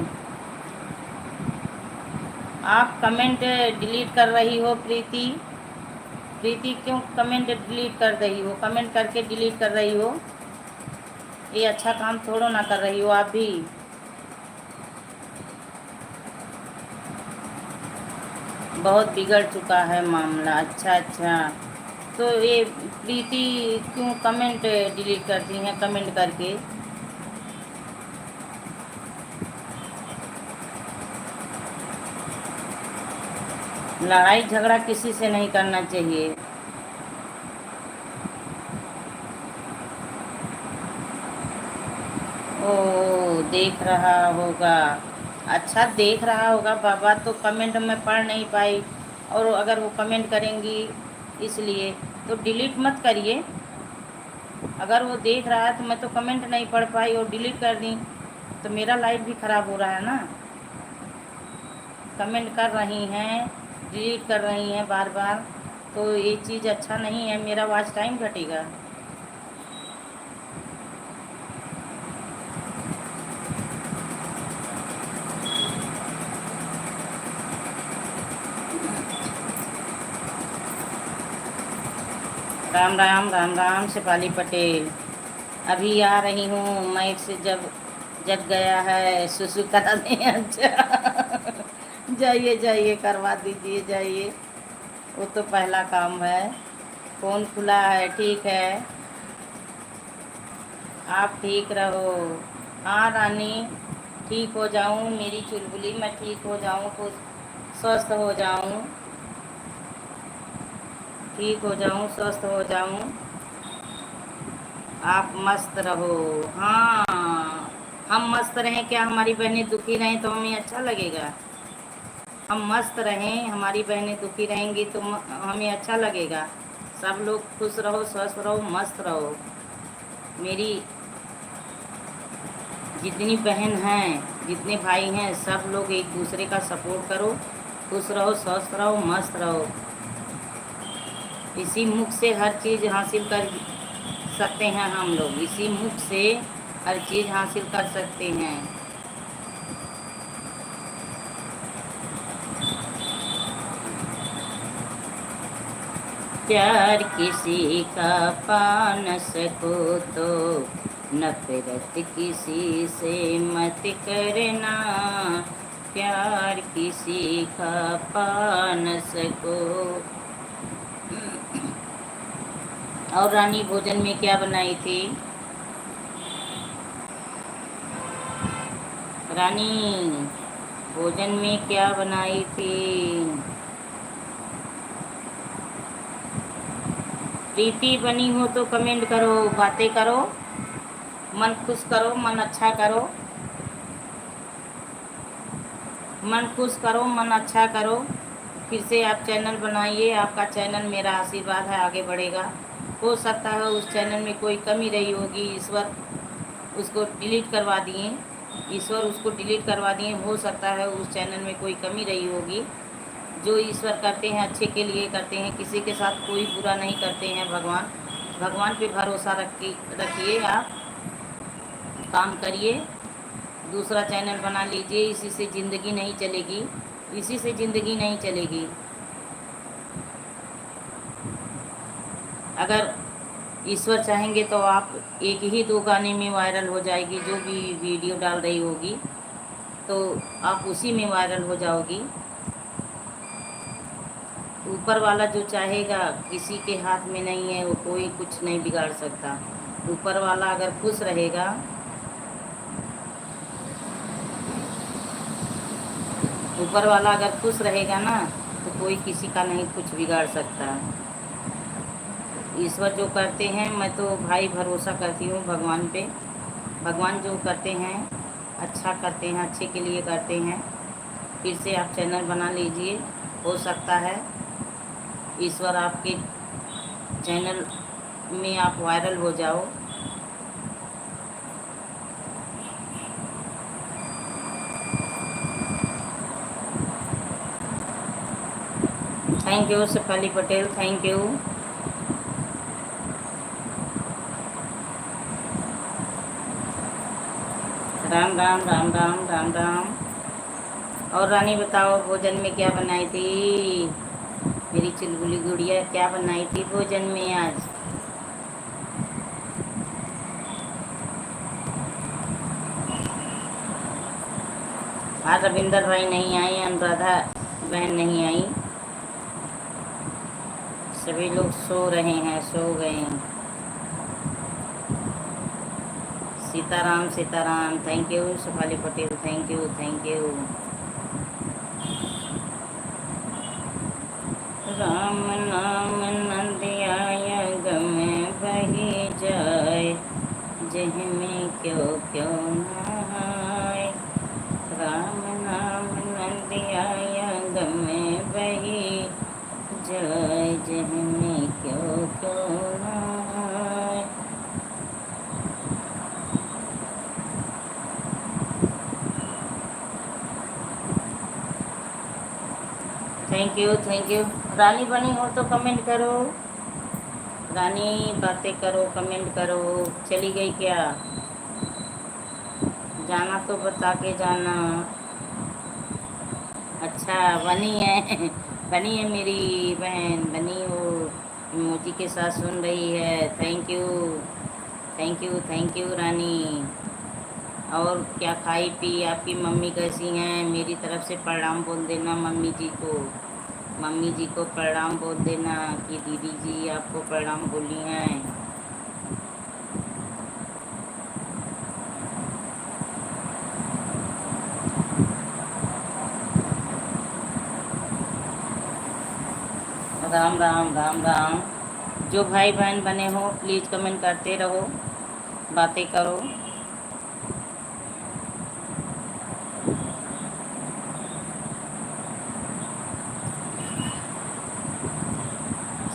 आप कमेंट डिलीट कर रही हो प्रीति, प्रीति क्यों कमेंट डिलीट कर रही हो, कमेंट करके डिलीट कर रही हो। ये अच्छा काम थोड़ो ना कर रही हो आप भी। बहुत बिगड़ चुका है मामला। अच्छा अच्छा, तो ये प्रीति क्यों कमेंट डिलीट करती हैं कमेंट करके। लड़ाई झगड़ा किसी से नहीं करना चाहिए। ओ देख रहा होगा, अच्छा देख रहा होगा बाबा, तो कमेंट में पढ़ नहीं पाई, और अगर वो कमेंट करेंगी इसलिए तो डिलीट मत करिए। अगर वो देख रहा है तो मैं तो कमेंट नहीं पढ़ पाई और डिलीट कर दी, तो मेरा लाइफ भी ख़राब हो रहा है ना। कमेंट कर रही हैं, डिलीट कर रही हैं बार बार, तो ये चीज़ अच्छा नहीं है, मेरा वॉच टाइम घटेगा। राम राम राम राम शेफाली पटेल, अभी आ रही हूँ, माइक से जब जग गया है सुसु करा दें। अच्छा जाइए जाइए करवा दीजिए, जाइए, वो तो पहला काम है। फ़ोन खुला है, ठीक है, आप ठीक रहो। हाँ रानी, ठीक हो जाऊँ मेरी चुलबुली, मैं ठीक हो जाऊँ, खुद स्वस्थ हो जाऊँ, ठीक हो जाऊँ, स्वस्थ हो जाऊँ, आप मस्त रहो। हाँ, हम मस्त रहें क्या, हमारी बहनें दुखी रहें तो हमें अच्छा लगेगा। हम मस्त रहें, हमारी बहनें दुखी रहेंगी तो हमें अच्छा लगेगा। सब लोग खुश रहो, स्वस्थ रहो, मस्त रहो। मेरी जितनी बहन हैं, जितने भाई हैं, सब लोग एक दूसरे का सपोर्ट करो, खुश रहो, स्वस्थ रहो, मस्त रहो। इसी मुख से हर चीज़ हासिल कर सकते हैं हम लोग, इसी मुख से हर चीज़ हासिल कर सकते हैं। प्यार किसी का पा न सको तो नफरत किसी से मत करना, प्यार किसी का पा न सको। और रानी भोजन में क्या बनाई थी? रानी भोजन में क्या बनाई थी? प्रीति बनी हो तो कमेंट करो, बातें करो, मन खुश करो, मन अच्छा करो, मन खुश करो, मन अच्छा करो। फिर से आप चैनल बनाइए, आपका चैनल मेरा आशीर्वाद है, आगे बढ़ेगा। हो सकता है उस चैनल में कोई कमी रही होगी, ईश्वर उसको डिलीट करवा दिए, ईश्वर उसको डिलीट करवा दिए। हो सकता है उस चैनल में कोई कमी रही होगी। जो ईश्वर करते हैं अच्छे के लिए करते हैं, किसी के साथ कोई बुरा नहीं करते हैं। भगवान भगवान पे भरोसा रखिए, आप काम करिए, दूसरा चैनल बना लीजिए। इसी से ज़िंदगी नहीं चलेगी, इसी से ज़िंदगी नहीं चलेगी। अगर ईश्वर चाहेंगे तो आप एक ही दो गाने में वायरल हो जाएगी, जो भी वीडियो डाल रही होगी तो आप उसी में वायरल हो जाओगी। ऊपर वाला जो चाहेगा किसी के हाथ में नहीं है, वो कोई कुछ नहीं बिगाड़ सकता। ऊपर वाला अगर खुश रहेगा, ऊपर वाला अगर खुश रहेगा ना, तो कोई किसी का नहीं कुछ बिगाड़ सकता। ईश्वर जो करते हैं, मैं तो भाई भरोसा करती हूँ भगवान पे। भगवान जो करते हैं अच्छा करते हैं, अच्छे के लिए करते हैं। फिर से आप चैनल बना लीजिए, हो सकता है ईश्वर आपके चैनल में आप वायरल हो जाओ। Thank you Shefali Patel, thank you. Ram Ram Ram Ram Ram Ram. और रानी बताओ भोजन में क्या बनाई थी? मेरी चुलबुली गुड़िया क्या बनाई थी भोजन में आज? आज रविंदर भाई नहीं आए, अनुराधा बहन नहीं आई, सभी लोग सो रहे हैं, सो गए हैं। Sitaram Sitaram, thank you Shefali Patel, thank you thank you. Ram नाम नंदियाय गम बही जाए, जह में क्यों क्यों नहाय। राम नाम नंदियाय गम बही जाए, जह में क्यों क्यों नहाय। Thank you thank you. रानी बनी हो तो कमेंट करो, रानी बातें करो, कमेंट करो। चली गई क्या? जाना तो बता के जाना। अच्छा बनी है बनी है मेरी बहन, बनी हो, मोजी के साथ सुन रही है। Thank you thank you thank you Rani. और क्या खाई पी? आपकी मम्मी कैसी हैं? मेरी तरफ से प्रणाम बोल देना मम्मी जी को, मम्मी जी को प्रणाम बोल देना कि दीदी जी आपको प्रणाम बोली हैं। राम राम राम राम। जो भाई बहन बने हो प्लीज़ कमेंट करते रहो, बातें करो।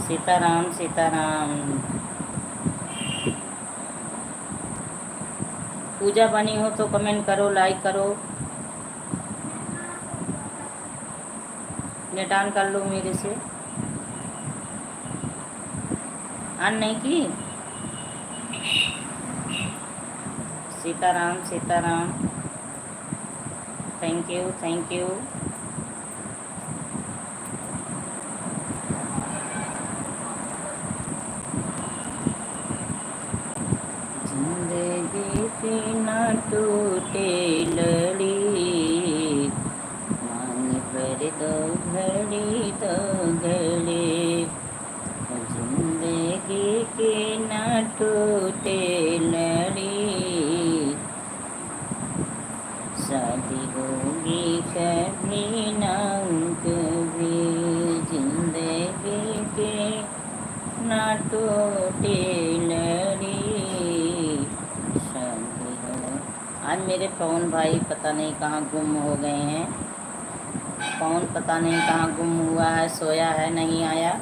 सीताराम सीताराम। पूजा बनी हो तो कमेंट करो, लाइक करो। नेट ऑन कर लो मेरे से। ऑन नहीं की? Sitaram Sitaram. Thank you thank you. जिंदगी की ना टूटे लड़ी, मांग भर दो घड़ी तो घड़ी। जिंदगी की ना टूटे लड़ी, शादी होगी कभी ना कभी। जिंदगी की ना टूटे लड़ी, शादी हो। आज मेरे पवन भाई पता नहीं कहाँ गुम हो गए हैं। पवन पता नहीं कहाँ गुम हुआ है, सोया है, नहीं आया।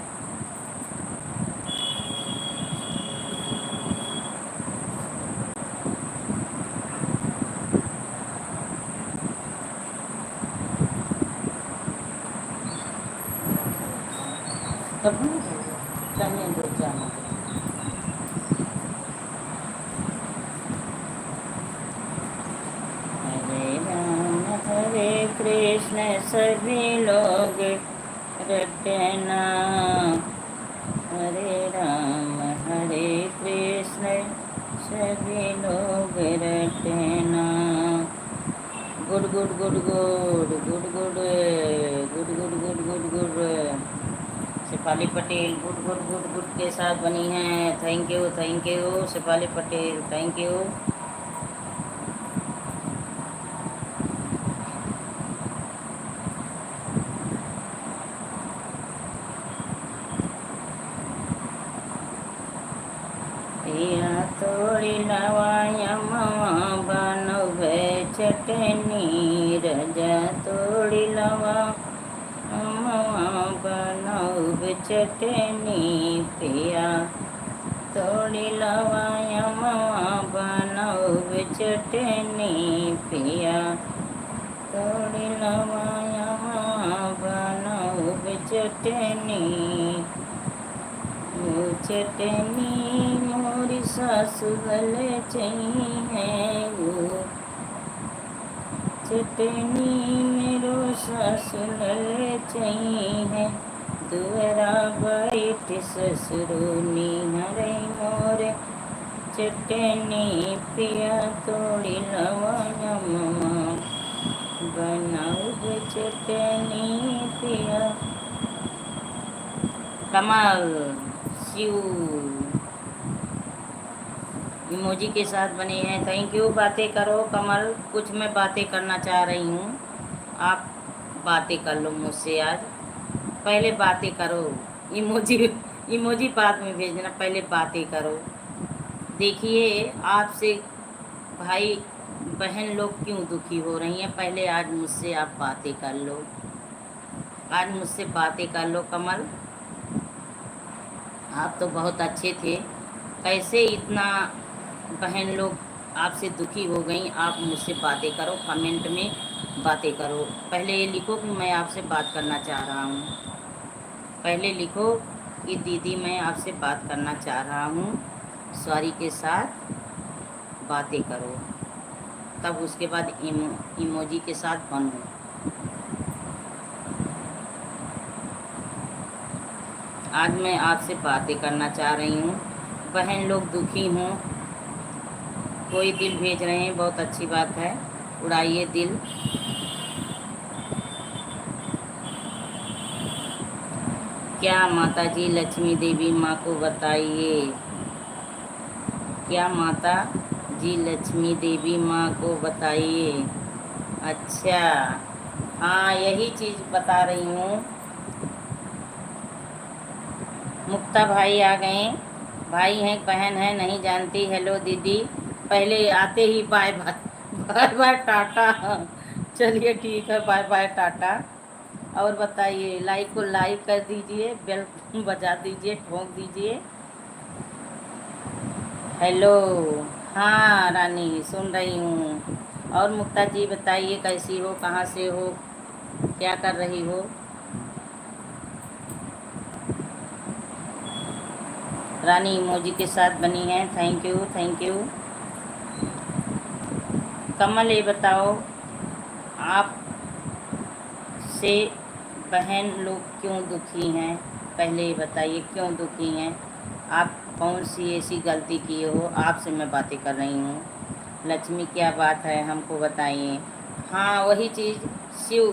तब करने दो जाना। हरे राम हरे कृष्ण सभी लोग रटना, हरे राम हरे कृष्ण सभी लोग रटना। Good good good good good good good good good good good. Shefali Patel good good good good के साथ बनी हैं। Thank you Shefali Patel, thank you. पिया तोड़ी लवाया मवा बनवे चटनी, रजा तोड़ी लवा मवा बनवे चटनी। पिया तोड़ी लवाया मवा बनवे चटनी, पिया तोड़ी लवाया मवा बनवे चटनी। चटनी मोरी सासुगल चाहिए, वो चटनी मेरो सासुगल चाहिए। दुअरा बैठ ससुरोनी हरे मोरे चटनी, पिया तोड़ी लवाया ममा बनाऊ चटनी। पिया कमाल शिव इमोजी के साथ बने हैं। Thank you. बातें करो कमल, कुछ मैं बातें करना चाह रही हूँ, आप बातें कर लो मुझसे आज। पहले बातें करो, इमोजी इमोजी बाद में भेजना, पहले बातें करो। देखिए आपसे भाई बहन लोग क्यों दुखी हो रही हैं, पहले आज मुझसे आप बातें कर लो, आज मुझसे बातें कर लो कमल। आप तो बहुत अच्छे थे, कैसे इतना बहन लोग आपसे दुखी हो गई। आप मुझसे बातें करो, कमेंट में बातें करो। पहले ये लिखो कि मैं आपसे बात करना चाह रहा हूँ, पहले लिखो कि दीदी मैं आपसे बात करना चाह रहा हूँ, सॉरी के साथ बातें करो, तब उसके बाद इमोजी के साथ बनो। आज मैं आपसे बातें करना चाह रही हूँ, बहन लोग दुखी हूँ। कोई दिल भेज रहे हैं, बहुत अच्छी बात है, उड़ाइए दिल। क्या माता जी लक्ष्मी देवी माँ को बताइए, क्या माता जी लक्ष्मी देवी माँ को बताइए। अच्छा हाँ, यही चीज़ बता रही हूँ। मुक्ता भाई आ गए, भाई हैं बहन है नहीं जानती। हेलो दीदी, पहले आते ही bye bye bye bye tata. चलिए ठीक है, बाय बाय टाटा। और बताइए, लाइक को लाइक कर दीजिए, बेल बजा दीजिए, ठोक दीजिए। हेलो हाँ रानी, सुन रही हूँ। और मुक्ता जी बताइए, कैसी हो, कहाँ से हो, क्या कर रही हो। रानी इमोजी के साथ बनी है। Thank you thank you. Kamal ये बताओ, आप से बहन लोग क्यों दुखी हैं? पहले ये बताइए क्यों दुखी हैं? आप कौन सी ऐसी गलती किए हो? आपसे मैं बातें कर रही हूँ। लक्ष्मी क्या बात है हमको बताइए। हाँ वही चीज़, शिव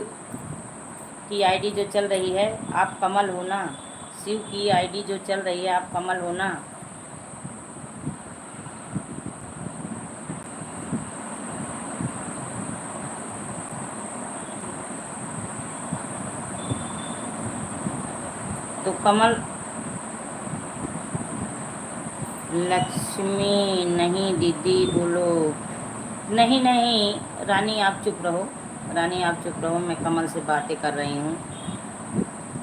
की आईडी जो चल रही है, आप कमल हो ना? शिव की आईडी जो चल रही है, आप कमल हो ना? तो कमल, लक्ष्मी नहीं दीदी बोलो। नहीं नहीं रानी आप चुप रहो, रानी आप चुप रहो, मैं कमल से बातें कर रही हूँ,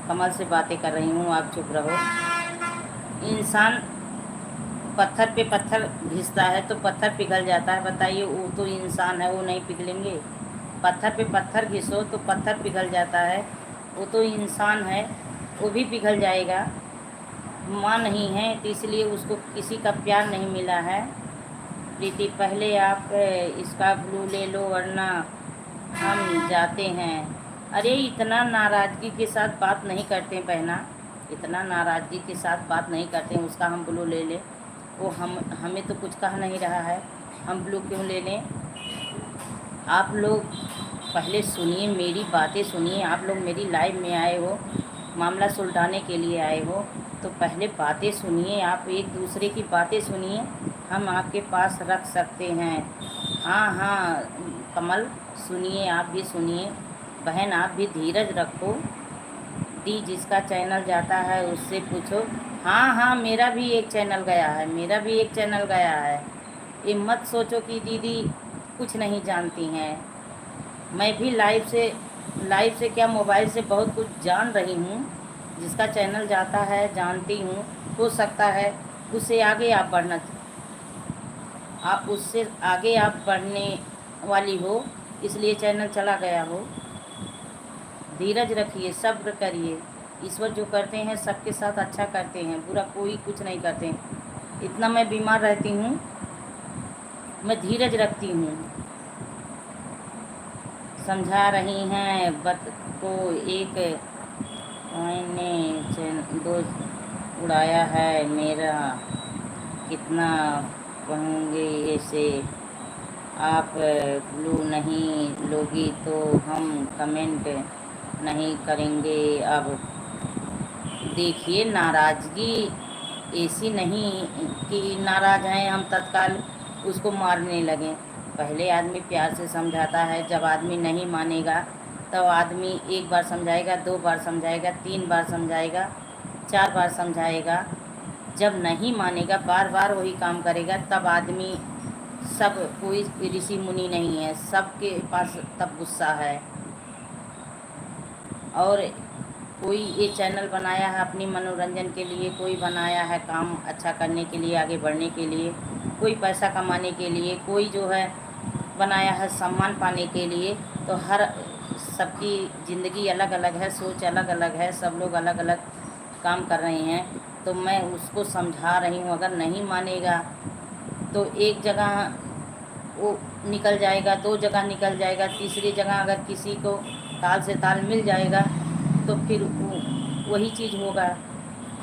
कमल से बातें कर रही हूँ, आप चुप रहो। इंसान पत्थर पे पत्थर घिसता है तो पत्थर पिघल जाता है, बताइए, वो तो इंसान है, वो नहीं पिघलेंगे? पत्थर पे पत्थर घिसो तो पत्थर पिघल जाता है, वो तो इंसान है, वो भी पिघल जाएगा। माँ नहीं है तो इसलिए उसको किसी का प्यार नहीं मिला है। प्रीति पहले आप इसका ब्लू ले लो वरना हम जाते हैं। अरे इतना नाराज़गी के साथ बात नहीं करते बहना, इतना नाराज़गी के साथ बात नहीं करते हैं, उसका हम ब्लू ले लें? वो हमें तो कुछ कह नहीं रहा है, हम ब्लू क्यों ले लें? आप लोग पहले सुनिए, मेरी बातें सुनिए। आप लोग मेरी लाइव में आए हो, मामला सुलझाने के लिए आए हो, तो पहले बातें सुनिए, आप एक दूसरे की बातें सुनिए, हम आपके पास रख सकते हैं। हाँ हाँ कमल सुनिए, आप भी सुनिए, बहन आप भी धीरज रखो। दी जिसका चैनल जाता है उससे पूछो। हाँ हाँ मेरा भी एक चैनल गया है, मेरा भी एक चैनल गया है। ये मत सोचो कि दीदी कुछ नहीं जानती हैं, मैं भी लाइव से क्या मोबाइल से बहुत कुछ जान रही हूँ। जिसका चैनल जाता है जानती हूँ, हो सकता है उससे आगे आप बढ़ना, आप उससे आगे आप बढ़ने वाली हो, इसलिए चैनल चला गया हो। धीरज रखिए, सब्र करिए, ईश्वर जो करते हैं सबके साथ अच्छा करते हैं, बुरा कोई कुछ नहीं करते। इतना मैं बीमार रहती हूँ, मैं धीरज रखती हूँ, समझा रही हैं बत को। एक ने दो उड़ाया है मेरा, कितना कहूँगी इसे। आप ब्लू नहीं लोगी तो हम कमेंट नहीं करेंगे। अब देखिए नाराज़गी ऐसी नहीं कि नाराज़ हैं हम तत्काल उसको मारने लगें। पहले आदमी प्यार से समझाता है, जब आदमी नहीं मानेगा तब आदमी एक बार समझाएगा, दो बार समझाएगा, तीन बार समझाएगा, चार बार समझाएगा। जब नहीं मानेगा, बार बार वही काम करेगा, तब आदमी, सब कोई ऋषि मुनि नहीं है, सबके पास तब गुस्सा है। और कोई ये चैनल बनाया है अपनी मनोरंजन के लिए, कोई बनाया है काम अच्छा करने के लिए, आगे बढ़ने के लिए, कोई पैसा कमाने के लिए, कोई जो है बनाया है सम्मान पाने के लिए। तो हर सबकी ज़िंदगी अलग अलग है, सोच अलग अलग है, सब लोग अलग अलग काम कर रहे हैं। तो मैं उसको समझा रही हूँ, अगर नहीं मानेगा तो एक जगह वो निकल जाएगा, दो जगह निकल जाएगा, तीसरी जगह अगर किसी को ताल से ताल मिल जाएगा तो फिर वही चीज़ होगा।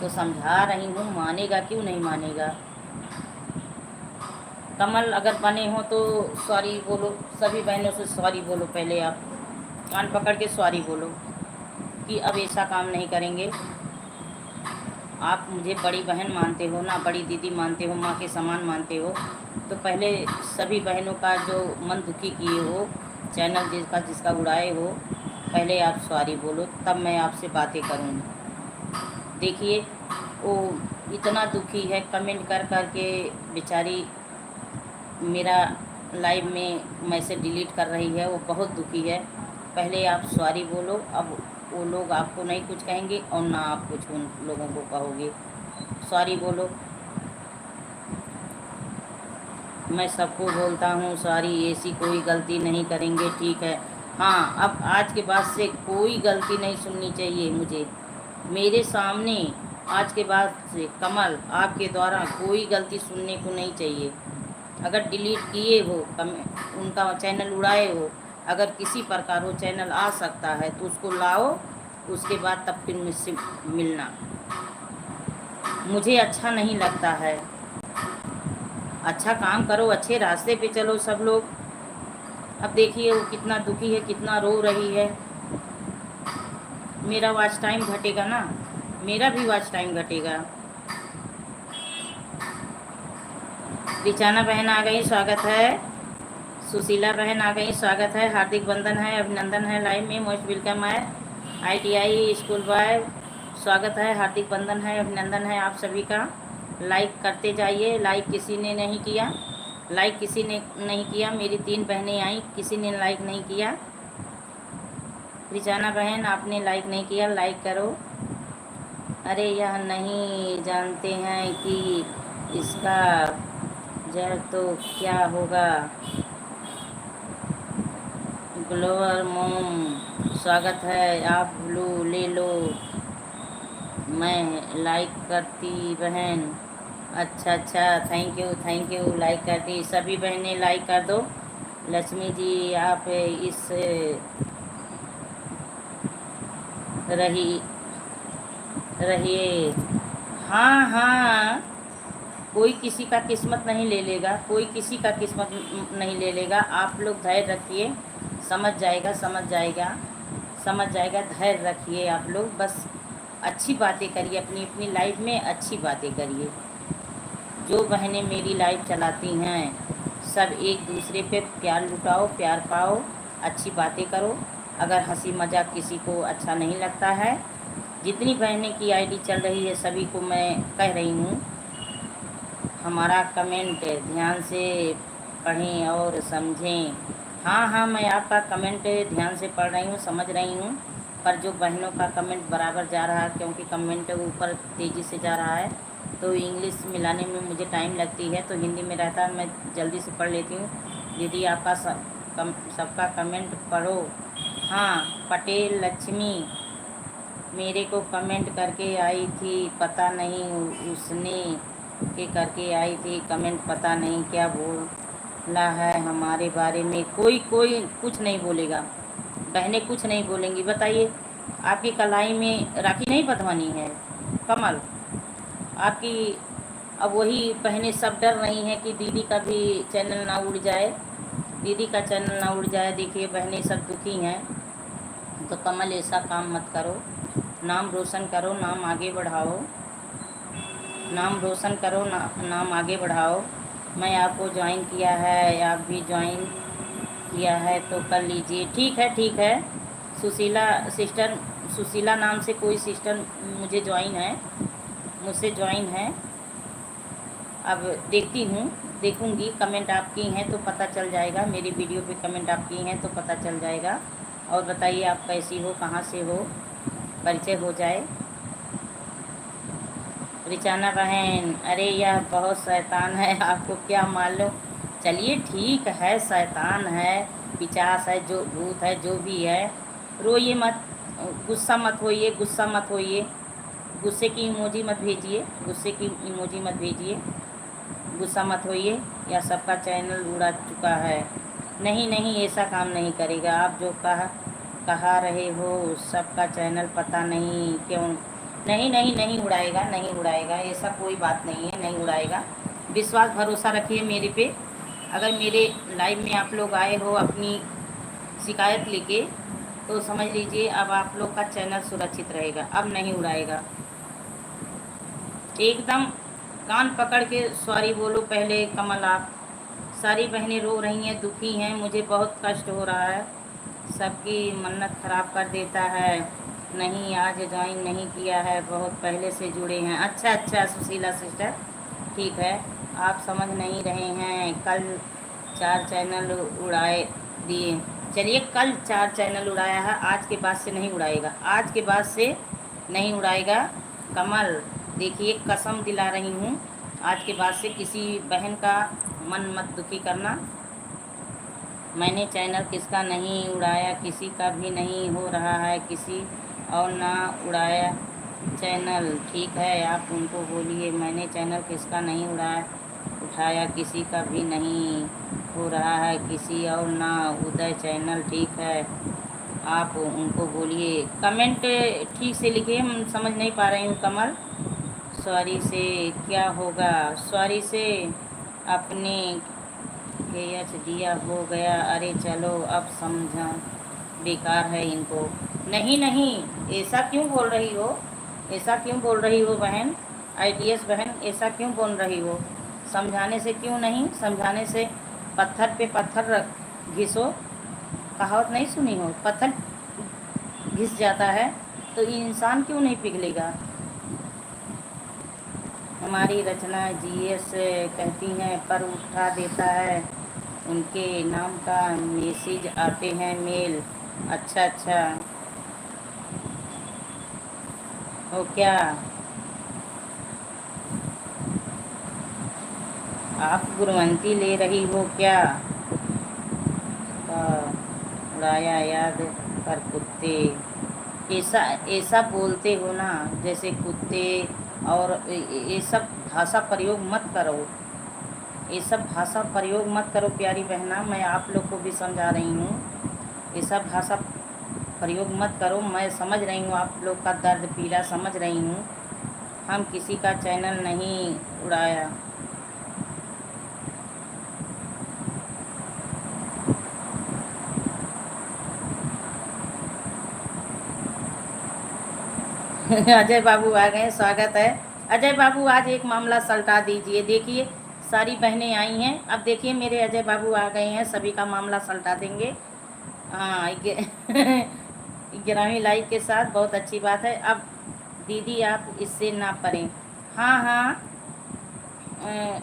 तो समझा रही हूँ, मानेगा क्यों नहीं मानेगा? कमल अगर बने हो तो सॉरी बोलो, सभी बहनों से सॉरी बोलो, पहले आप कान पकड़ के सॉरी बोलो कि अब ऐसा काम नहीं करेंगे। आप मुझे बड़ी बहन मानते हो ना, बड़ी दीदी मानते हो, माँ के समान मानते हो, तो पहले सभी बहनों का जो मन दुखी किए हो, चैनल जिसका जिसका उड़ाए हो, पहले आप सॉरी बोलो, तब मैं आपसे बातें करूँगी। देखिए वो इतना दुखी है, कमेंट कर कर के बेचारी मेरा लाइव में मैसेज डिलीट कर रही है, वो बहुत दुखी है। पहले आप सॉरी बोलो, अब वो लोग आपको नहीं कुछ कहेंगे और ना आप कुछ उन लोगों को कहोगे। सॉरी बोलो। मैं सबको बोलता हूँ सॉरी, ऐसी कोई गलती नहीं करेंगे, ठीक है? हाँ अब आज के बाद से कोई गलती नहीं सुननी चाहिए मुझे मेरे सामने। आज के बाद से कमल आपके द्वारा कोई गलती सुनने को नहीं चाहिए। अगर डिलीट किए हो, उनका चैनल उड़ाए हो, अगर किसी प्रकार वो चैनल आ सकता है तो उसको लाओ, उसके बाद तब फिर मुझसे मिलना। मुझे अच्छा नहीं लगता है। अच्छा काम करो, अच्छे रास्ते पे चलो सब लोग। अब देखिए वो कितना दुखी है, कितना रो रही है। मेरा वॉच टाइम घटेगा ना, मेरा भी वॉच टाइम घटेगा। रिचाना बहन आ गई, स्वागत है। सुशीला बहन आ गई, स्वागत है, हार्दिक बंधन है, अभिनंदन है, लाइव में मोस्ट वेलकम है। ITI स्कूल बॉय, स्वागत है, हार्दिक बंधन है, अभिनंदन है आप सभी का। लाइक करते जाइए। लाइक किसी ने नहीं किया, लाइक किसी ने नहीं किया। मेरी 3 बहनें आई, किसी ने लाइक नहीं किया। रिचाना बहन आपने लाइक नहीं किया, लाइक करो। अरे यह नहीं जानते हैं कि इसका जड़ तो क्या होगा। ग्लोअर मोम, स्वागत है, आप ब्लू ले लो, मैं लाइक करती बहन। अच्छा अच्छा, थैंक यू, लाइक कर दी। सभी बहनें लाइक कर दो। लक्ष्मी जी आप इस रही रहिए। हाँ हाँ, कोई किसी का किस्मत नहीं ले लेगा, कोई किसी का किस्मत नहीं ले लेगा। आप लोग धैर्य रखिए, समझ जाएगा, समझ जाएगा, समझ जाएगा। धैर्य रखिए आप लोग, बस अच्छी बातें करिए, अपनी अपनी लाइफ में अच्छी बातें करिए। जो बहनें मेरी लाइफ चलाती हैं सब एक दूसरे पे प्यार लुटाओ, प्यार पाओ, अच्छी बातें करो। अगर हंसी मजाक किसी को अच्छा नहीं लगता है, जितनी बहनें की आईडी चल रही है सभी को मैं कह रही हूँ, हमारा कमेंट ध्यान से पढ़ें और समझें। हाँ हाँ, मैं आपका कमेंट ध्यान से पढ़ रही हूँ, समझ रही हूँ। पर जो बहनों का कमेंट बराबर जा रहा है, क्योंकि कमेंट ऊपर तेज़ी से जा रहा है, तो इंग्लिश मिलाने में मुझे टाइम लगती है, तो हिंदी में रहता है, मैं जल्दी से पढ़ लेती हूँ। दीदी आपका सबका कमेंट पढ़ो। हाँ, पटेल लक्ष्मी मेरे को कमेंट करके आई थी, पता नहीं उसने के करके आई थी कमेंट, पता नहीं क्या बोला है हमारे बारे में। कोई कोई कुछ नहीं बोलेगा, बहनें कुछ नहीं बोलेंगी। बताइए, आपकी कलाई में राखी नहीं बंधवानी है कमल आपकी? अब वही बहनें सब डर रही हैं कि दीदी का भी चैनल ना उड़ जाए, दीदी का चैनल ना उड़ जाए। देखिए बहनें सब दुखी हैं, तो कमल ऐसा काम मत करो, नाम रोशन करो, नाम आगे बढ़ाओ, नाम रोशन करो, नाम आगे बढ़ाओ। मैं आपको ज्वाइन किया है, आप भी ज्वाइन किया है तो कर लीजिए। ठीक है, ठीक है। सुशीला सिस्टर, सुशीला नाम से कोई सिस्टर मुझे ज्वाइन है, मुझसे ज्वाइन है। अब देखती हूँ, देखूँगी कमेंट आपकी हैं तो पता चल जाएगा, मेरी वीडियो पे कमेंट आपकी हैं तो पता चल जाएगा। और बताइए आप कैसी हो, कहाँ से हो, परिचय हो जाए। रिचाना बहन, अरे यह बहुत शैतान है, आपको क्या मालूम। चलिए ठीक है, शैतान है, पिचास है, जो भूत है, जो भी है, रोइए मत, गुस्सा मत होइए, गुस्सा मत होइए, गुस्से की इमोजी मत भेजिए, गुस्से की इमोजी मत भेजिए, गुस्सा मत होइए। या सबका चैनल उड़ा चुका है। नहीं नहीं, ऐसा काम नहीं करेगा। आप जो कहा रहे हो सबका चैनल पता नहीं क्यों, नहीं नहीं, नहीं उड़ाएगा, नहीं उड़ाएगा, ऐसा कोई बात नहीं है, नहीं उड़ाएगा। विश्वास भरोसा रखिए मेरे पे। अगर मेरे लाइव में आप लोग आए हो अपनी शिकायत लेके, तो समझ लीजिए अब आप लोग का चैनल सुरक्षित रहेगा, अब नहीं उड़ाएगा। एकदम कान पकड़ के सॉरी बोलो पहले कमल आप। सारी बहनें रो रही हैं, दुखी हैं, मुझे बहुत कष्ट हो रहा है, सबकी मन्नत ख़राब कर देता है। नहीं, आज ज्वाइन नहीं किया है, बहुत पहले से जुड़े हैं। अच्छा अच्छा सुशीला सिस्टर, ठीक है, आप समझ नहीं रहे हैं। कल 4 चैनल उड़ाए दिए। चलिए, कल 4 चैनल उड़ाया है, आज के बाद से नहीं उड़ाएगा, आज के बाद से नहीं उड़ाएगा। कमल देखिए, कसम दिला रही हूँ, आज के बाद से किसी बहन का मन मत दुखी करना। मैंने चैनल किसका नहीं उड़ाया, किसी का भी नहीं हो रहा है किसी और ना उड़ाया चैनल। ठीक है, आप उनको बोलिए मैंने चैनल किसका नहीं उड़ाया। उठाया किसी का भी नहीं हो रहा है किसी और ना। उदय चैनल ठीक है, आप उनको बोलिए। कमेंट ठीक से लिखिए, हम समझ नहीं पा रही हूँ कमल। सॉरी से क्या होगा? सॉरी से अपने एच दिया हो गया। अरे चलो अब समझा, बेकार है इनको। नहीं नहीं, ऐसा क्यों बोल रही हो? ऐसा क्यों बोल रही हो बहन? आईडीएस बहन, ऐसा क्यों बोल रही हो? समझाने से क्यों नहीं? समझाने से पत्थर पे पत्थर घिसो। कहावत नहीं सुनी हो? पत्थर घिस जाता है तो इंसान क्यों नहीं पिघलेगा? हमारी रचना जीएस कहती हैं पर उठा देता है, उनके नाम का मैसेज आते हैं मेल। अच्छा अच्छा, हो क्या? आप गुरवंती ले रही हो क्या? उड़ाया याद कर कुत्ते। ऐसा ऐसा बोलते हो ना जैसे कुत्ते, और ये सब भाषा प्रयोग मत करो। ये सब भाषा प्रयोग मत करो प्यारी बहना, मैं आप लोग को भी समझा रही हूँ। ये सब भाषा प्रयोग मत करो। मैं समझ रही हूँ आप लोग का दर्द पीड़ा, समझ रही हूँ। हम किसी का चैनल नहीं उड़ाया। अजय बाबू आ गए, स्वागत है। अजय बाबू आज एक मामला सलटा दीजिए। देखिए सारी बहनें आई हैं, अब देखिए मेरे अजय बाबू आ गए हैं, सभी का मामला सलटा देंगे। हाँ, 11वीं लाइक के साथ, बहुत अच्छी बात है। अब दीदी आप इससे ना पढ़ें। हाँ हाँ,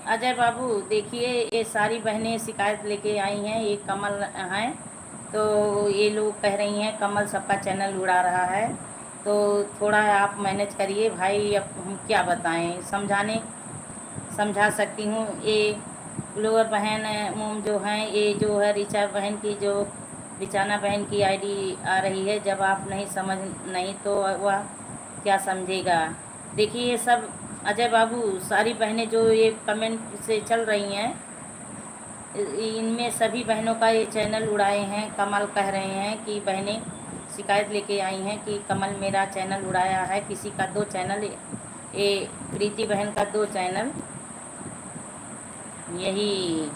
अजय बाबू देखिए ये सारी बहनें शिकायत लेके आई हैं। ये कमल हैं, तो ये लोग कह रही हैं कमल सबका चैनल उड़ा रहा है। तो थोड़ा आप मैनेज करिए भाई। अब हम क्या बताएं, समझा सकती हूँ। ये लोअर बहन मोम जो हैं, ये जो है रिचा बहन की, जो रिचाना बहन की आईडी आ रही है, जब आप नहीं समझ नहीं तो वह क्या समझेगा? देखिए ये सब अजय बाबू, सारी बहनें जो ये कमेंट से चल रही हैं, इनमें सभी बहनों का ये चैनल उड़ाए हैं। कमल कह रहे हैं कि बहनें शिकायत लेके आई हैं कि कमल मेरा चैनल उड़ाया है। किसी का 2 चैनल, ये प्रीति बहन का 2 चैनल। यही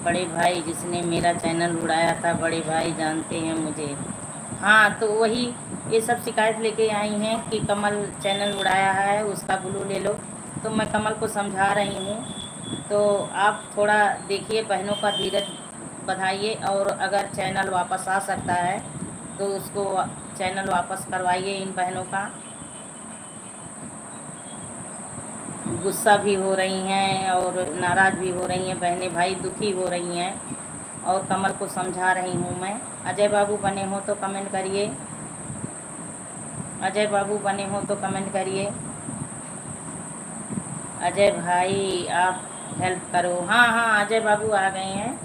बड़े भाई जिसने मेरा चैनल उड़ाया था, बड़े भाई जानते हैं मुझे। हाँ, तो वही ये सब शिकायत लेके आई हैं कि कमल चैनल उड़ाया है, उसका ब्लू ले लो। तो मैं कमल को समझा रही हूँ, तो आप थोड़ा देखिए, बहनों का धीरज बढ़ाइए, और अगर चैनल वापस आ सकता है तो उसको चैनल वापस करवाइए इन बहनों का। गुस्सा भी हो रही हैं और नाराज़ भी हो रही हैं बहनें, भाई दुखी हो रही हैं, और कमल को समझा रही हूँ मैं। अजय बाबू बने हो तो कमेंट करिए। अजय बाबू बने हो तो कमेंट करिए। अजय भाई आप हेल्प करो। हाँ हाँ, अजय बाबू आ गए हैं,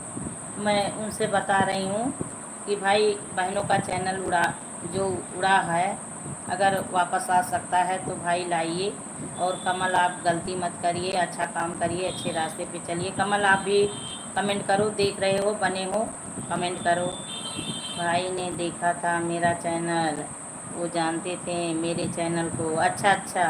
मैं उनसे बता रही हूँ कि भाई बहनों का चैनल जो उड़ा है, अगर वापस आ सकता है तो भाई लाइए। और कमल आप गलती मत करिए, अच्छा काम करिए, अच्छे रास्ते पे चलिए। कमल आप भी कमेंट करो, देख रहे हो, बने हो, कमेंट करो। भाई ने देखा था मेरा चैनल, वो जानते थे मेरे चैनल को। अच्छा अच्छा,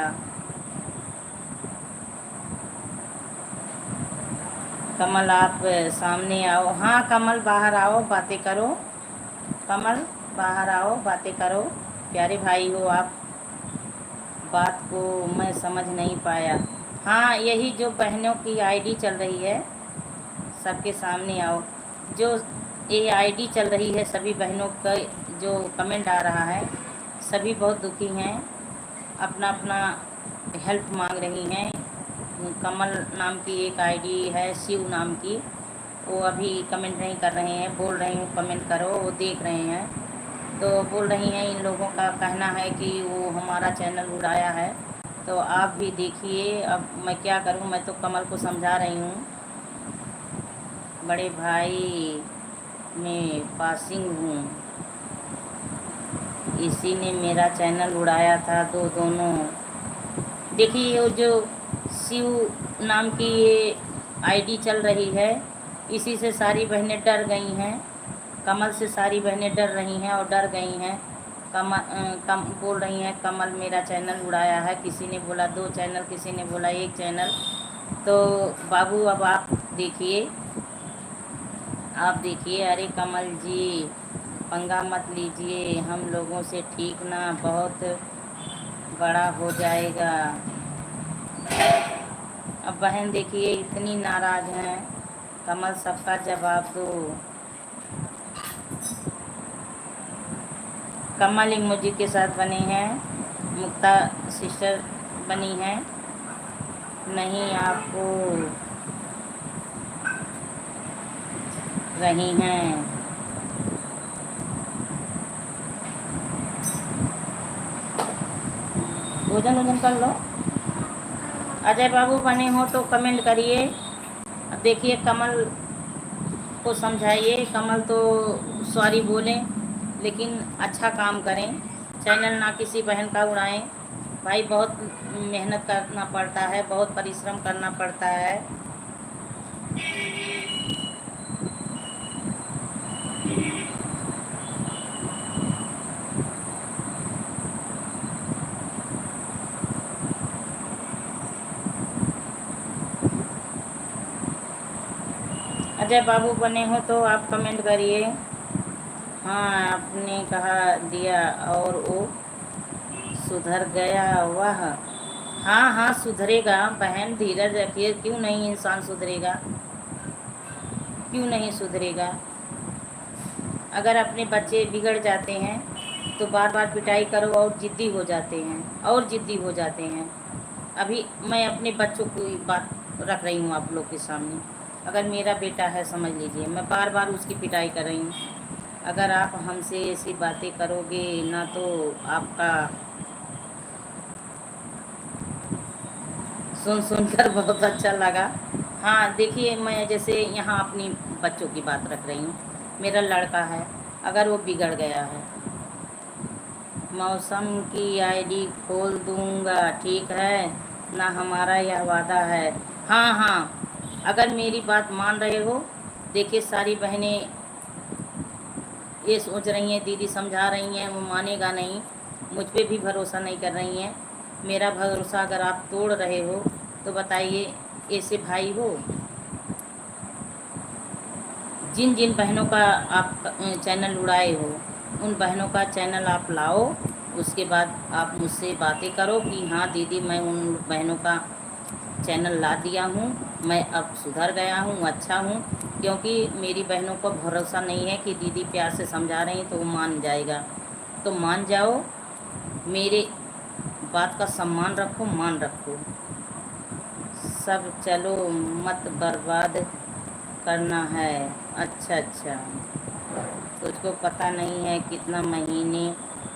कमल आप सामने आओ। हाँ कमल बाहर आओ, बातें करो। कमल बाहर आओ, बातें करो। प्यारे भाई हो आप, बात को मैं समझ नहीं पाया। हाँ, यही जो बहनों की आईडी चल रही है, सबके सामने आओ। जो ये आईडी चल रही है, सभी बहनों का जो कमेंट आ रहा है, सभी बहुत दुखी हैं, अपना अपना हेल्प मांग रही हैं। कमल नाम की एक आईडी है, शिव नाम की, वो अभी कमेंट नहीं कर रहे हैं। बोल रही हूँ कमेंट करो, वो देख रहे हैं, तो बोल रही हैं इन लोगों का कहना है कि वो हमारा चैनल उड़ाया है। तो आप भी देखिए, अब मैं क्या करूँ, मैं तो कमल को समझा रही हूँ। बड़े भाई मैं पासिंग हूँ, इसी ने मेरा चैनल उड़ाया था। दोनों देखिए, वो जो शिव नाम की ये आईडी चल रही है। इसी से सारी बहनें डर गई हैं। कमल से सारी बहनें डर रही हैं और डर गई हैं। कम बोल रही हैं कमल मेरा चैनल उड़ाया है। किसी ने बोला 2 चैनल, किसी ने बोला 1 चैनल। तो बाबू अब आप देखिए, आप देखिए। अरे कमल जी पंगा मत लीजिए, हम लोगों से ठीक ना बहुत बड़ा हो जाएगा। अब बहन देखिए इतनी नाराज़ हैं। कमल सबका जवाब दो। कमल इमोजी के साथ बने हैं। मुक्ता सिस्टर बनी हैं। नहीं आपको रही हैं। भोजन वोजन कर लो। अजय बाबू बने हो तो कमेंट करिए। अब देखिए कमल को समझाइए। कमल तो सॉरी बोलें लेकिन अच्छा काम करें। चैनल ना किसी बहन का उड़ाएं। भाई बहुत मेहनत करना पड़ता है, बहुत परिश्रम करना पड़ता है। अजय बाबू बने हो तो आप कमेंट करिए। हाँ आपने कहा दिया और वो सुधर गया। वाह हाँ हाँ सुधरेगा बहन, धीरज रखिए। क्यों नहीं इंसान सुधरेगा, क्यों नहीं सुधरेगा। अगर अपने बच्चे बिगड़ जाते हैं तो बार बार पिटाई करो और ज़िद्दी हो जाते हैं, और ज़िद्दी हो जाते हैं। अभी मैं अपने बच्चों की बात रख रही हूँ आप लोग के सामने। अगर मेरा बेटा है समझ लीजिए, मैं बार बार उसकी पिटाई कर रही हूँ। अगर आप हमसे ऐसी बातें करोगे ना तो आपका सुनकर बहुत अच्छा लगा। हाँ देखिए मैं जैसे यहाँ अपनी बच्चों की बात रख रही हूँ। मेरा लड़का है, अगर वो बिगड़ गया है, मौसम की आईडी खोल दूँगा ठीक है ना, हमारा यह वादा है। हाँ हाँ अगर मेरी बात मान रहे हो। देखिए सारी बहनें ये सोच रही हैं दीदी समझा रही हैं, वो मानेगा नहीं, मुझ पे भी भरोसा नहीं कर रही हैं। मेरा भरोसा अगर आप तोड़ रहे हो तो बताइए ऐसे भाई हो। जिन जिन बहनों का आप चैनल उड़ाए हो उन बहनों का चैनल आप लाओ। उसके बाद आप मुझसे बातें करो कि हाँ दीदी मैं उन बहनों का चैनल ला दिया हूँ, मैं अब सुधर गया हूँ, अच्छा हूँ। क्योंकि मेरी बहनों को भरोसा नहीं है कि दीदी प्यार से समझा रही तो वो मान जाएगा। तो मान जाओ, मेरे बात का सम्मान रखो, मान रखो। सब चलो मत बर्बाद करना है। अच्छा अच्छा तुझको पता नहीं है कितना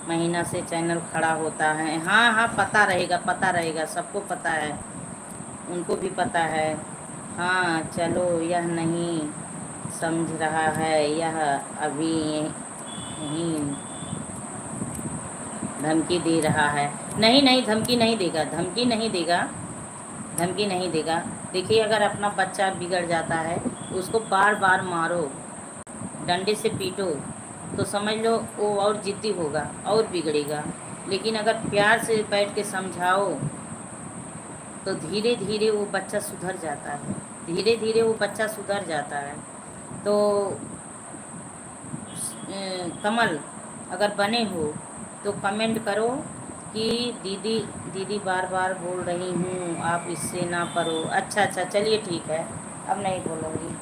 महीना से चैनल खड़ा होता है। हाँ हाँ पता रहेगा, पता रहेगा, सबको पता है, उनको भी पता है। हाँ चलो यह नहीं समझ रहा है, यह अभी यहीं धमकी दे रहा है। नहीं नहीं धमकी नहीं देगा, धमकी नहीं देगा, धमकी नहीं देगा। देखिए अगर अपना बच्चा बिगड़ जाता है उसको बार बार मारो, डंडे से पीटो तो समझ लो वो और ज़िद्दी होगा और बिगड़ेगा। लेकिन अगर प्यार से बैठ के समझाओ तो धीरे धीरे वो बच्चा सुधर जाता है, धीरे धीरे वो बच्चा सुधर जाता है। तो कमल अगर बने हो तो कमेंट करो कि दीदी दीदी बार बार बोल रही हूँ आप इससे ना पढ़ो। अच्छा अच्छा चलिए ठीक है, अब नहीं बोलूँगी।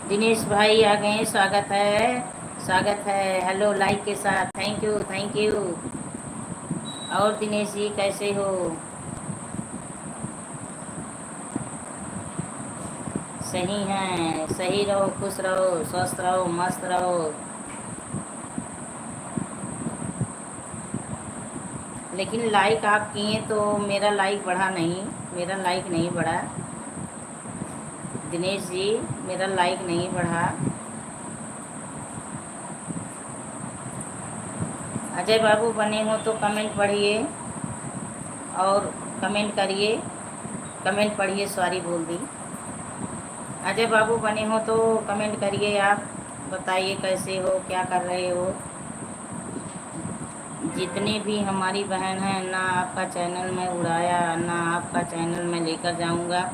दिनेश भाई आ गए, स्वागत है, स्वागत है। हेलो लाइक के साथ, थैंक यू थैंक यू। और दिनेश जी कैसे हो? सही हैं, सही रहो, खुश रहो, स्वस्थ रहो, मस्त रहो। लेकिन लाइक आप किए तो मेरा लाइक बढ़ा नहीं, मेरा लाइक नहीं बढ़ा। दिनेश जी मेरा लाइक नहीं बढ़ा। अजय बाबू बने हो तो कमेंट पढ़िए और कमेंट करिए, कमेंट पढ़िए, सॉरी बोल दी। अजय बाबू बने हो तो कमेंट करिए, आप बताइए कैसे हो, क्या कर रहे हो। जितने भी हमारी बहन हैं, ना आपका चैनल में उड़ाया, ना आपका चैनल में लेकर जाऊंगा,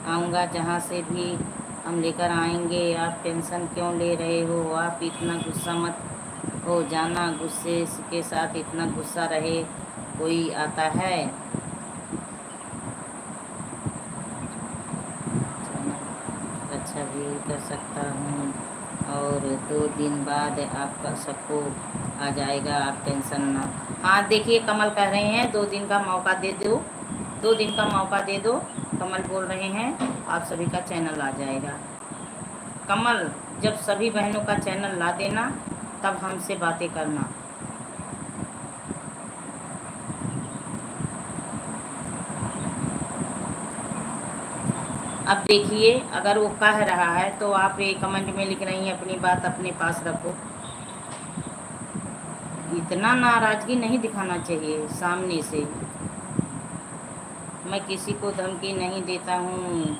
आऊँगा जहाँ से भी हम लेकर आएंगे। आप टेंशन क्यों ले रहे हो, आप इतना गुस्सा मत हो जाना, गुस्से के साथ इतना गुस्सा रहे कोई आता है। अच्छा भी कर सकता हूँ और 2 दिन बाद आपका सबको आ जाएगा, आप टेंशन ना। हाँ देखिए, कमल कह रहे हैं 2 दिन का मौका दे दो, 2 दिन का मौका दे दो। कमल बोल रहे हैं आप सभी का चैनल आ जाएगा। कमल, जब सभी बहनों का चैनल ला देना तब हमसे बातें करना। अब देखिए, अगर वो कह रहा है तो आप ये कमेंट में लिख रही हैं अपनी बात अपने पास रखो। इतना नाराज़गी नहीं दिखाना चाहिए सामने से। मैं किसी को धमकी नहीं देता हूँ।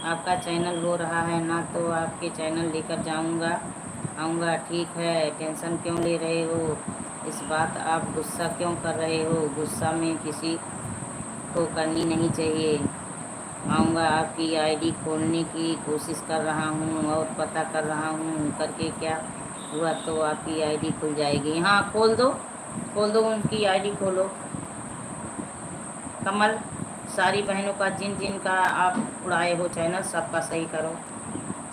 आपका चैनल रो रहा है ना, तो आपके चैनल लेकर जाऊँगा, आऊँगा, ठीक है। टेंशन क्यों ले रहे हो, इस बात आप गुस्सा क्यों कर रहे हो, गुस्सा में किसी को करनी नहीं चाहिए। आऊँगा, आपकी आईडी खोलने की कोशिश कर रहा हूँ और पता कर रहा हूँ, करके क्या हुआ तो आपकी आईडी खुल जाएगी। हाँ खोल दो, खोल दो, उनकी आईडी खोलो। कमल, सारी बहनों का जिन जिन का आप उड़ाए हो चैनल, सबका सही करो,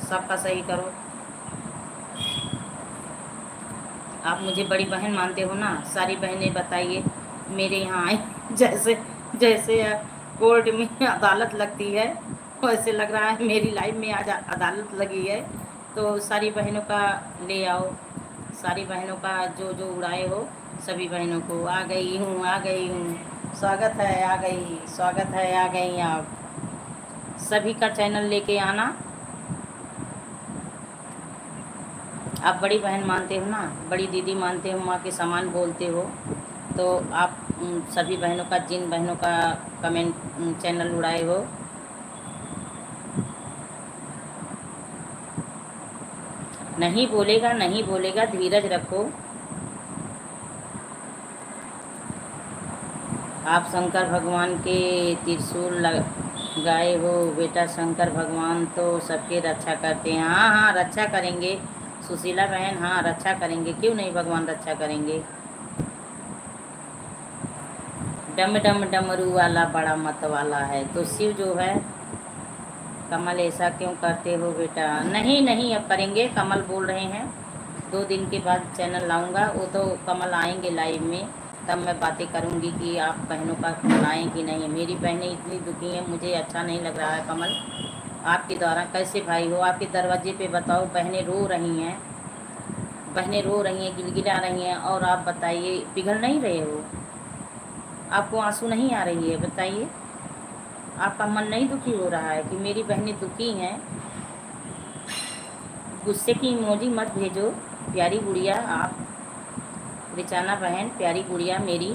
सबका सही करो। आप मुझे बड़ी बहन मानते हो ना, सारी बहनें बताइए मेरे यहाँ आए। जैसे जैसे कोर्ट में अदालत लगती है वैसे लग रहा है मेरी लाइफ में आज अदालत लगी है। तो सारी बहनों का ले आओ, सारी बहनों का जो जो उड़ाए हो सभी बहनों को। आ गई हूँ, आ गई हूँ, स्वागत है, आ गई, स्वागत है, आ गई आप। सभी का चैनल लेके आना। आप बड़ी बहन मानते हो ना, बड़ी दीदी मानते हो, माँ के समान बोलते हो, तो आप सभी बहनों का, जिन बहनों का कमेंट चैनल उड़ाए हो। नहीं बोलेगा, नहीं बोलेगा, धीरज रखो। आप शंकर भगवान के त्रिशूल लगाए हो बेटा, शंकर भगवान तो सबके रक्षा करते हैं। हाँ हाँ रक्षा करेंगे सुशीला बहन, हाँ रक्षा करेंगे, क्यों नहीं भगवान रक्षा करेंगे। डम डम डमरू वाला बड़ा मत वाला है तो शिव जो है। कमल ऐसा क्यों करते हो बेटा, नहीं नहीं अब करेंगे, कमल बोल रहे हैं 2 दिन के बाद चैनल लाऊंगा। वो तो कमल आएंगे लाइव में, तब मैं बातें करूंगी कि आप बहनों का लाएँ कि नहीं। मेरी बहनें इतनी दुखी हैं, मुझे अच्छा नहीं लग रहा है। कमल, आपके द्वारा कैसे भाई हो, आपके दरवाजे पे बताओ बहनें रो रही हैं, बहनें रो रही हैं, गिलगिला रही हैं, और आप बताइए पिघल नहीं रहे हो, आपको आंसू नहीं आ रही है, बताइए। आपका मन नहीं दुखी हो रहा है कि मेरी बहनें दुखी हैं। गुस्से की इमोजी मत भेजो प्यारी गुड़िया, आप रिचाना बहन, प्यारी गुड़िया मेरी,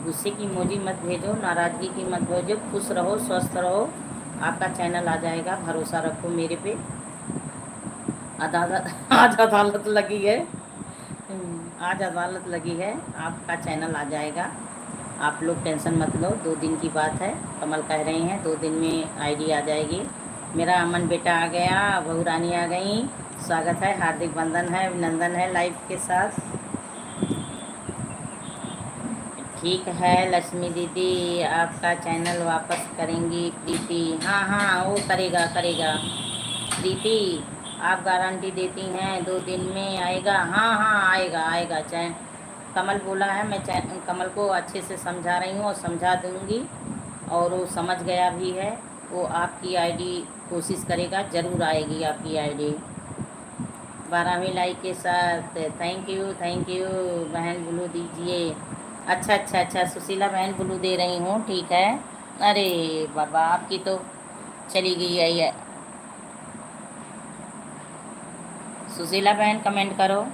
गुस्से की इमोजी मत भेजो, नाराज़गी की मत भेजो। खुश रहो, स्वस्थ रहो, आपका चैनल आ जाएगा, भरोसा रखो मेरे पे। अदालत आज अदालत लगी है, आज अदालत लगी है, आपका चैनल आ जाएगा। आप लोग टेंशन मत लो, 2 दिन की बात है। कमल कह रहे हैं 2 दिन में आईडी आ जाएगी। मेरा अमन बेटा आ गया, बहू रानी आ गई, स्वागत है, हार्दिक वंदन है, अभिनंदन है लाइव के साथ। ठीक है लक्ष्मी दीदी, आपका चैनल वापस करेंगी प्रीति। हाँ हाँ वो करेगा, करेगा प्रीति, आप गारंटी देती हैं 2 दिन में आएगा। हाँ हाँ आएगा, आएगा। कमल बोला है, मैं कमल को अच्छे से समझा रही हूँ और समझा दूँगी, और वो समझ गया भी है। वो आपकी आईडी कोशिश करेगा, ज़रूर आएगी आपकी आईडी। 12वीं लाइक के साथ थैंक यू बहन, ब्लू दीजिए। अच्छा अच्छा अच्छा, सुशीला बहन ब्लू दे रही हूँ, ठीक है। अरे बाबा, आपकी तो चली गई है ये। सुशीला बहन कमेंट करो।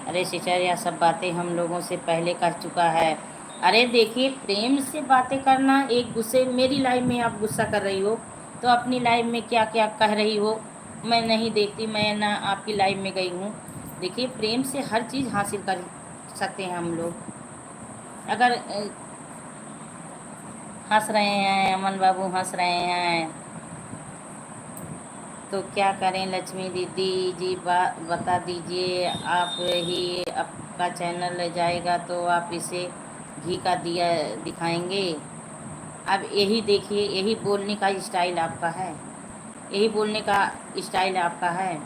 अरे सिस्टर, यह सब बातें हम लोगों से पहले कर चुका है। अरे देखिए, प्रेम से बातें करना, एक गुस्से मेरी लाइफ में आप गुस्सा कर रही हो तो अपनी लाइफ में क्या क्या कह रही हो मैं नहीं देखती, मैं ना आपकी लाइफ में गई हूँ। देखिए, प्रेम से हर चीज़ हासिल कर सकते हैं हम लोग। अगर हंस रहे हैं अमन बाबू, हंस रहे हैं तो क्या करें लक्ष्मी दीदी जी, बता दीजिए। आप ही आपका चैनल ले जाएगा तो आप इसे घी का दिया दिखाएंगे। अब यही देखिए, यही बोलने का स्टाइल आपका है, यही बोलने का स्टाइल आपका है।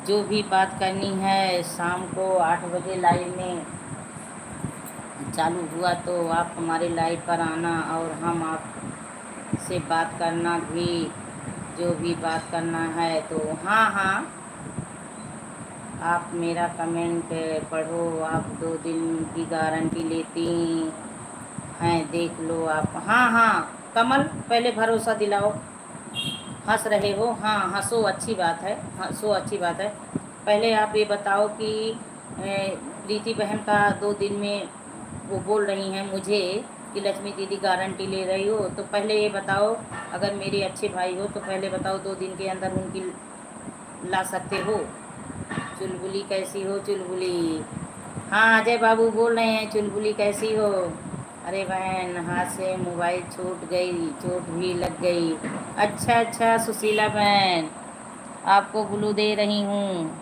जो भी बात करनी है शाम को 8 बजे लाइव में चालू हुआ तो आप हमारे लाइव पर आना और हम आपसे बात करना भी, जो भी बात करना है तो। हाँ हाँ, आप मेरा कमेंट पढ़ो, आप 2 दिन की गारंटी लेती हैं, देख लो आप। हाँ हाँ कमल, पहले भरोसा दिलाओ। हंस रहे हो, हाँ हंसो, अच्छी बात है, हंसो अच्छी बात है। पहले आप ये बताओ कि प्रीति बहन का 2 दिन में वो बोल रही हैं मुझे कि लक्ष्मी दीदी गारंटी ले रही हो, तो पहले ये बताओ, अगर मेरे अच्छे भाई हो तो पहले बताओ 2 दिन के अंदर उनकी ला सकते हो? चुलबुली कैसी हो चुलबुली? हाँ अजय बाबू बोल रहे हैं, चुलबुली कैसी हो? अरे बहन, हाथ से मोबाइल छूट गई, चोट भी लग गई। अच्छा अच्छा सुशीला बहन, आपको ग्लू दे रही हूँ।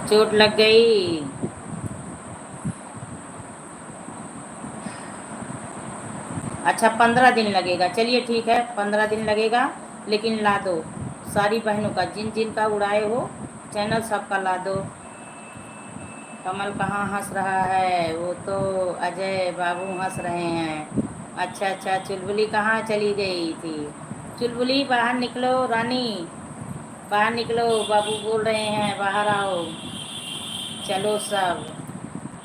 चोट लग गई। अच्छा 15 दिन लगेगा, चलिए ठीक है, 15 दिन लगेगा, लेकिन ला दो सारी बहनों का, जिन जिन का उड़ाए हो चैनल सबका ला दो। कमल कहाँ हंस रहा है? वो तो अजय बाबू हंस रहे हैं। अच्छा अच्छा, चुलबुली कहाँ चली गई थी? चुलबुली बाहर निकलो रानी, बाहर निकलो, बाबू बोल रहे हैं बाहर आओ। चलो सब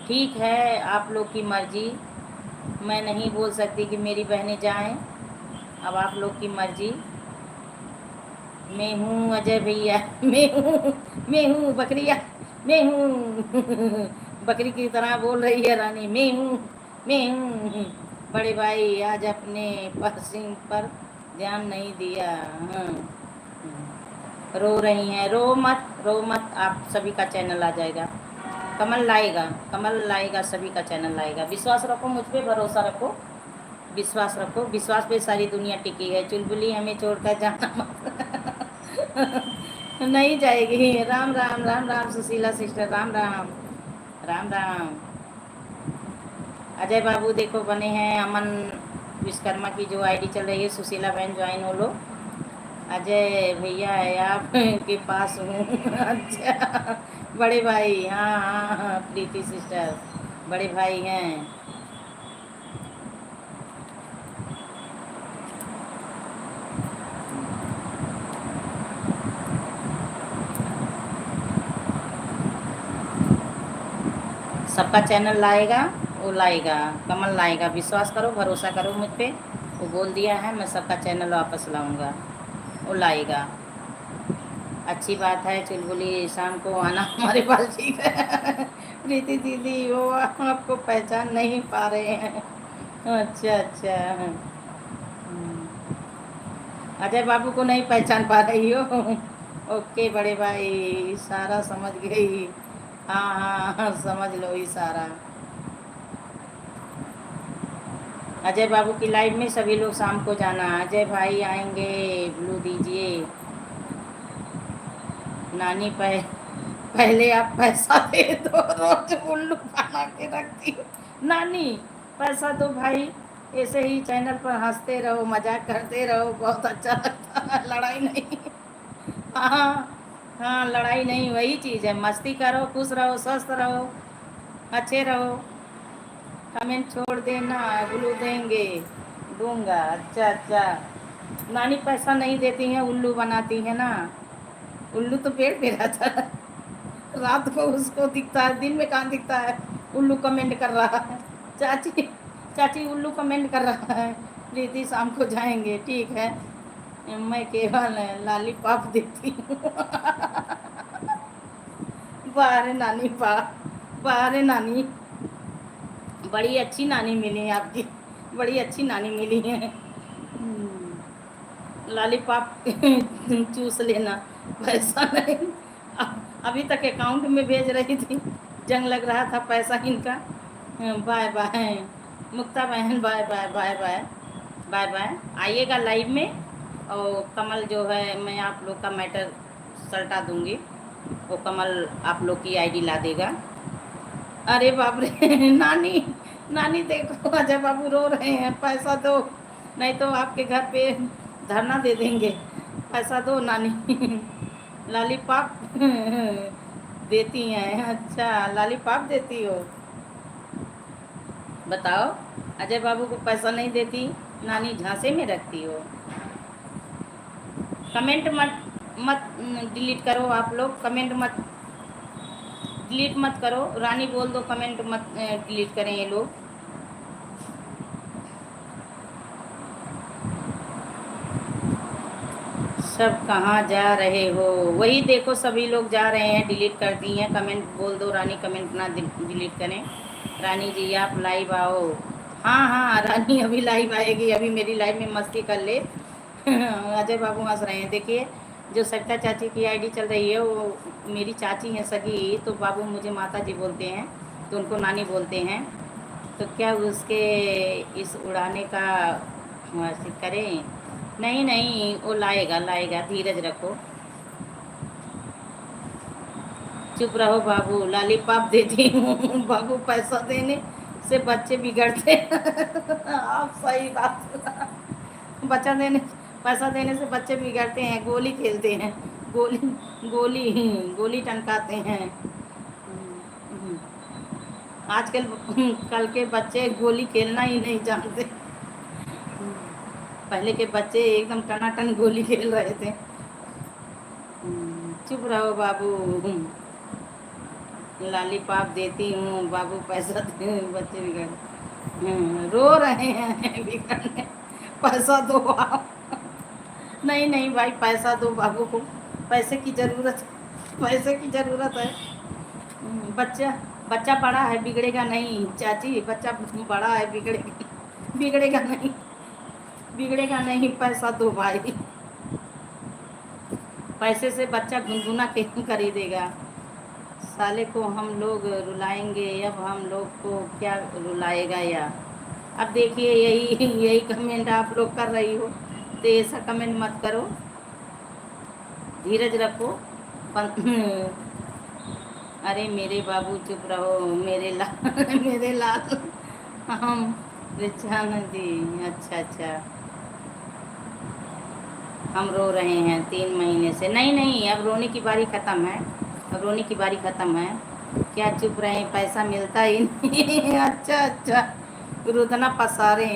ठीक है, आप लोग की मर्जी, मैं नहीं बोल सकती कि मेरी बहनें जाएं, अब आप लोग की मर्जी। मैं हूँ अजय भैया, मैं हूँ बकरिया, मैं हूँ बकरी की तरह बोल रही है रानी, मैं हूँ। बड़े भाई आज अपने पर्सिंग पर ध्यान नहीं दिया। हाँ, रो रही हैं, रो मत रो मत, आप सभी का चैनल आ जाएगा। कमल लाएगा, कमल लाएगा, सभी का चैनल लाएगा। विश्वास रखो मुझ पे, भरोसा रखो, विश्वास रखो, विश्वास पे सारी दुनिया टिकी है। चुलबुली हमें छोड़कर जाना मत। नहीं जाएगी। राम राम राम राम सुशीला सिस्टर, राम राम राम राम। अजय बाबू देखो बने हैं, अमन विश्वकर्मा की जो आईडी चल रही है, सुशीला बहन ज्वाइन हो लो। अजय भैया है आपके पास हूँ। अच्छा बड़े भाई, हाँ हाँ हाँ प्रीति सिस्टर, बड़े भाई हैं। सबका चैनल लाएगा, वो लाएगा, कमल लाएगा, विश्वास करो, भरोसा करो मुझ पे, वो बोल दिया है, मैं सबका चैनल वापस लाऊंगा, वो लाएगा। अच्छी बात है चुलबुली, शाम को आना हमारे पास, ठीक है। प्रीति दीदी वो आपको पहचान नहीं पा रहे हैं। अच्छा अच्छा, अजय बाबू को नहीं पहचान पा रही हो? ओके बड़े भाई, इशारा समझ गई। हाँ हाँ हाँ, समझ लो इशारा। अजय बाबू की लाइव में सभी लोग शाम को जाना। अजय भाई आएंगे, ब्लू दीजिए। नानी पहले आप पैसा दे दो, रोज उल्लू बना के रखती हूँ। नानी पैसा दो भाई, ऐसे ही चैनल पर हंसते रहो, मजाक करते रहो, बहुत अच्छा लगता है, लड़ाई नहीं। हाँ हाँ, लड़ाई नहीं, वही चीज़ है, मस्ती करो, खुश रहो, स्वस्थ रहो, अच्छे रहो। कमेंट छोड़ देना, ग्लू देंगे, दूंगा। अच्छा अच्छा, नानी पैसा नहीं देती हैं, उल्लू बनाती है ना। उल्लू तो पेड़ पे रहता है, रात को उसको दिखता है, दिन में कहाँ दिखता है। उल्लू कमेंट कर रहा है। चाची, चाची उल्लू कमेंट कर रहा है, प्रीति शाम को जाएंगे, ठीक है। मैं केवल लॉलीपॉप देती हूँ। बाहर नानी बाहर नानी, बड़ी अच्छी नानी मिली है आपकी, बड़ी अच्छी नानी मिली है। लॉलीपॉप चूस लेना, पैसा नहीं। अभी तक अकाउंट में भेज रही थी, जंग लग रहा था पैसा इनका। बाय बाय मुक्ता बहन, bye bye bye bye bye bye. आइएगा लाइव में, और कमल जो है मैं आप लोग का मैटर सल्टा दूंगी, वो कमल आप लोग की आईडी ला देगा। अरे बाप रे नानी, नानी देखो अजय बाबू रो रहे हैं, पैसा दो नहीं तो आपके घर पे धरना दे देंगे, पैसा दो नानी। लॉलीपॉप देती हैं, अच्छा लॉलीपॉप देती हो, बताओ। अजय बाबू को पैसा नहीं देती, नानी झांसे में रखती हो। कमेंट मत मत डिलीट करो आप लोग, कमेंट मत डिलीट मत करो, रानी बोल दो कमेंट मत डिलीट करें ये लोग। सब कहाँ जा रहे हो, वही देखो सभी लोग जा रहे हैं, डिलीट कर दी हैं। कमेंट बोल दो रानी, कमेंट ना डिलीट करें। रानी जी आप लाइव आओ, हाँ हाँ रानी अभी लाइव आएगी, अभी मेरी लाइव में मस्ती कर ले। अजय बाबू हंस रहे हैं, देखिए जो सरिता चाची की आईडी चल रही है वो मेरी चाची हैं सगी, तो बाबू मुझे माता जी बोलते हैं, तो उनको नानी बोलते हैं। तो क्या उसके इस उड़ाने का करें? नहीं नहीं वो लाएगा लाएगा, धीरज रखो, चुप रहो बाबू। लॉलीपॉप देती हूँ बाबू, पैसा देने से बच्चे बिगड़ते हैं। आप सही बात, बच्चा देने पैसा देने से बच्चे बिगड़ते हैं, गोली खेलते हैं, गोली गोली गोली टनकाते हैं। आजकल कल के बच्चे गोली खेलना ही नहीं जानते, पहले के बच्चे एकदम टनाटन गोली खेल रहे थे। चुप रहो बाबू, लॉलीपॉप देती हूँ बाबू, पैसा दे, बच्चे बिगड़ रो रहे हैं बिगड़ने, पैसा दो आप। नहीं नहीं भाई पैसा दो बाबू को, पैसे की ज़रूरत, पैसे की ज़रूरत है। बच्चा बच्चा बड़ा है बिगड़ेगा नहीं चाची, बच्चा बड़ा है बिगड़ेगा, बिगड़ेगा नहीं, बिगड़ेगा नहीं, पैसा दो भाई। पैसे से बच्चा गुनगुना के खरीदेगा। साले को हम लोग रुलाएंगे, अब हम लोग को क्या रुलाएगा यार। अब देखिए यही यही कमेंट आप लोग कर रही हो, तो ऐसा कमेंट मत करो, धीरज रखो। अरे मेरे बाबू चुप रहो, मेरे लाल मेरे लाल, हम रिचा नदी, अच्छा अच्छा हम रो रहे हैं 3 महीने से। नहीं नहीं अब रोने की बारी ख़त्म है, अब रोने की बारी ख़त्म है। क्या चुप रहे, पैसा मिलता ही नहीं। अच्छा अच्छा रुदना पसारे,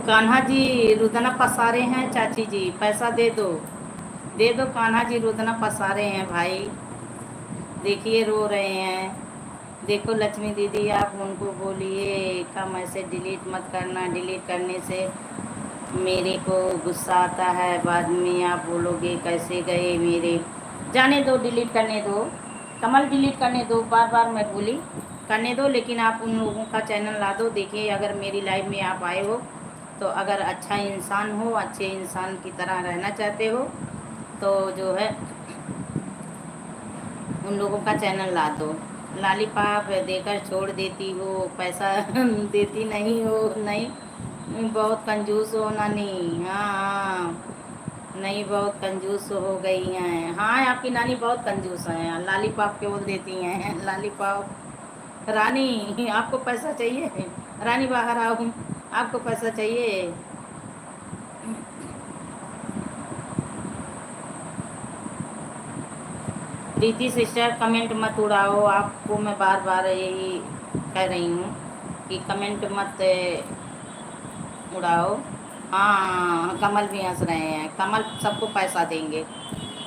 कान्हा जी रुदना पसारे हैं, चाची जी पैसा दे दो, दे दो कान्हा जी, रुदना पसारे हैं भाई, देखिए रो रहे हैं। देखो लक्ष्मी दीदी आप उनको बोलिए कम ऐसे डिलीट मत करना, डिलीट करने से मेरे को गुस्सा आता है, बाद में आप बोलोगे कैसे गए मेरे। जाने दो, डिलीट करने दो कमल, डिलीट करने दो, बार बार मैं बोली करने दो, लेकिन आप उन लोगों का चैनल ला दो। देखिए अगर मेरी लाइव में आप आए हो तो अगर अच्छा इंसान हो, अच्छे इंसान की तरह रहना चाहते हो तो जो है उन लोगों का चैनल ला दो। लॉलीपॉप देकर छोड़ देती हो, पैसा देती नहीं हो, नहीं बहुत कंजूस हो नानी, हाँ हाँ नहीं बहुत कंजूस हो गई हैं, हाँ आपकी नानी बहुत कंजूस हैं, लॉलीपॉप केवल देती हैं लॉलीपॉप। रानी आपको पैसा चाहिए, रानी बाहर आओ, आपको पैसा चाहिए। प्रीति सिस्टर कमेंट मत उड़ाओ, आपको मैं बार बार यही कह रही हूँ कि कमेंट मत उड़ाओ। हाँ कमल भी हंस रहे हैं, कमल सबको पैसा देंगे,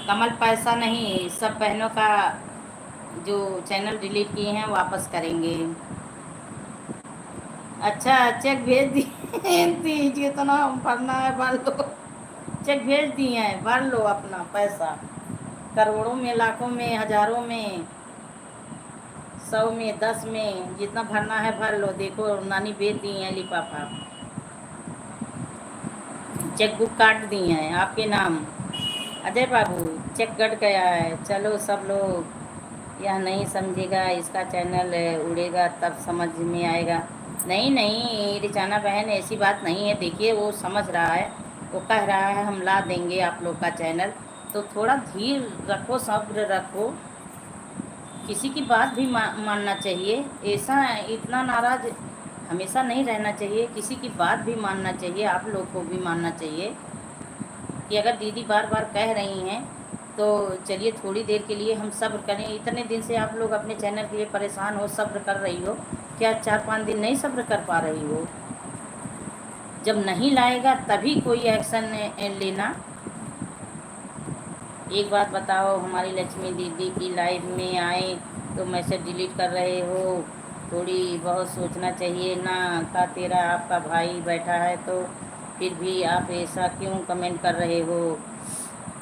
कमल पैसा नहीं सब बहनों का जो चैनल डिलीट किए हैं वापस करेंगे। अच्छा चेक भेज दिए दीजिए तो ना, भरना है भर लो। चेक भेज दिए हैं, भर लो अपना पैसा। करोड़ों में, लाखों में, हजारों में, 100 में, 10 में, जितना भरना है भर लो। देखो नानी भेज दी है लिफाफा, चेक बुक काट दी है आपके नाम। अजय बाबू चेक कट गया है। चलो सब लोग, यह नहीं समझेगा इसका चैनल उड़ेगा तब समझ में आएगा। नहीं नहीं रिचाना बहन, ऐसी बात नहीं है। देखिए वो समझ रहा है, वो कह रहा है हम ला देंगे आप लोग का चैनल। तो थोड़ा धीर रखो, सब्र रखो। किसी की बात भी मानना चाहिए। ऐसा इतना नाराज हमेशा नहीं रहना चाहिए। किसी की बात भी मानना चाहिए, आप लोग को भी मानना चाहिए कि अगर दीदी बार बार कह रही हैं तो चलिए थोड़ी देर के लिए हम सब्र करें। इतने दिन से आप लोग अपने चैनल के लिए परेशान हो, सब्र कर रही हो। क्या 4-5 दिन नहीं सब्र कर पा रही हो? जब नहीं लाएगा तभी कोई एक्शन लेना। एक बात बताओ, हमारी लक्ष्मी दीदी की लाइफ में आए तो मैसेज डिलीट कर रहे हो? थोड़ी बहुत सोचना चाहिए ना। का तेरा आपका भाई बैठा है तो फिर भी आप ऐसा क्यों कमेंट कर रहे हो?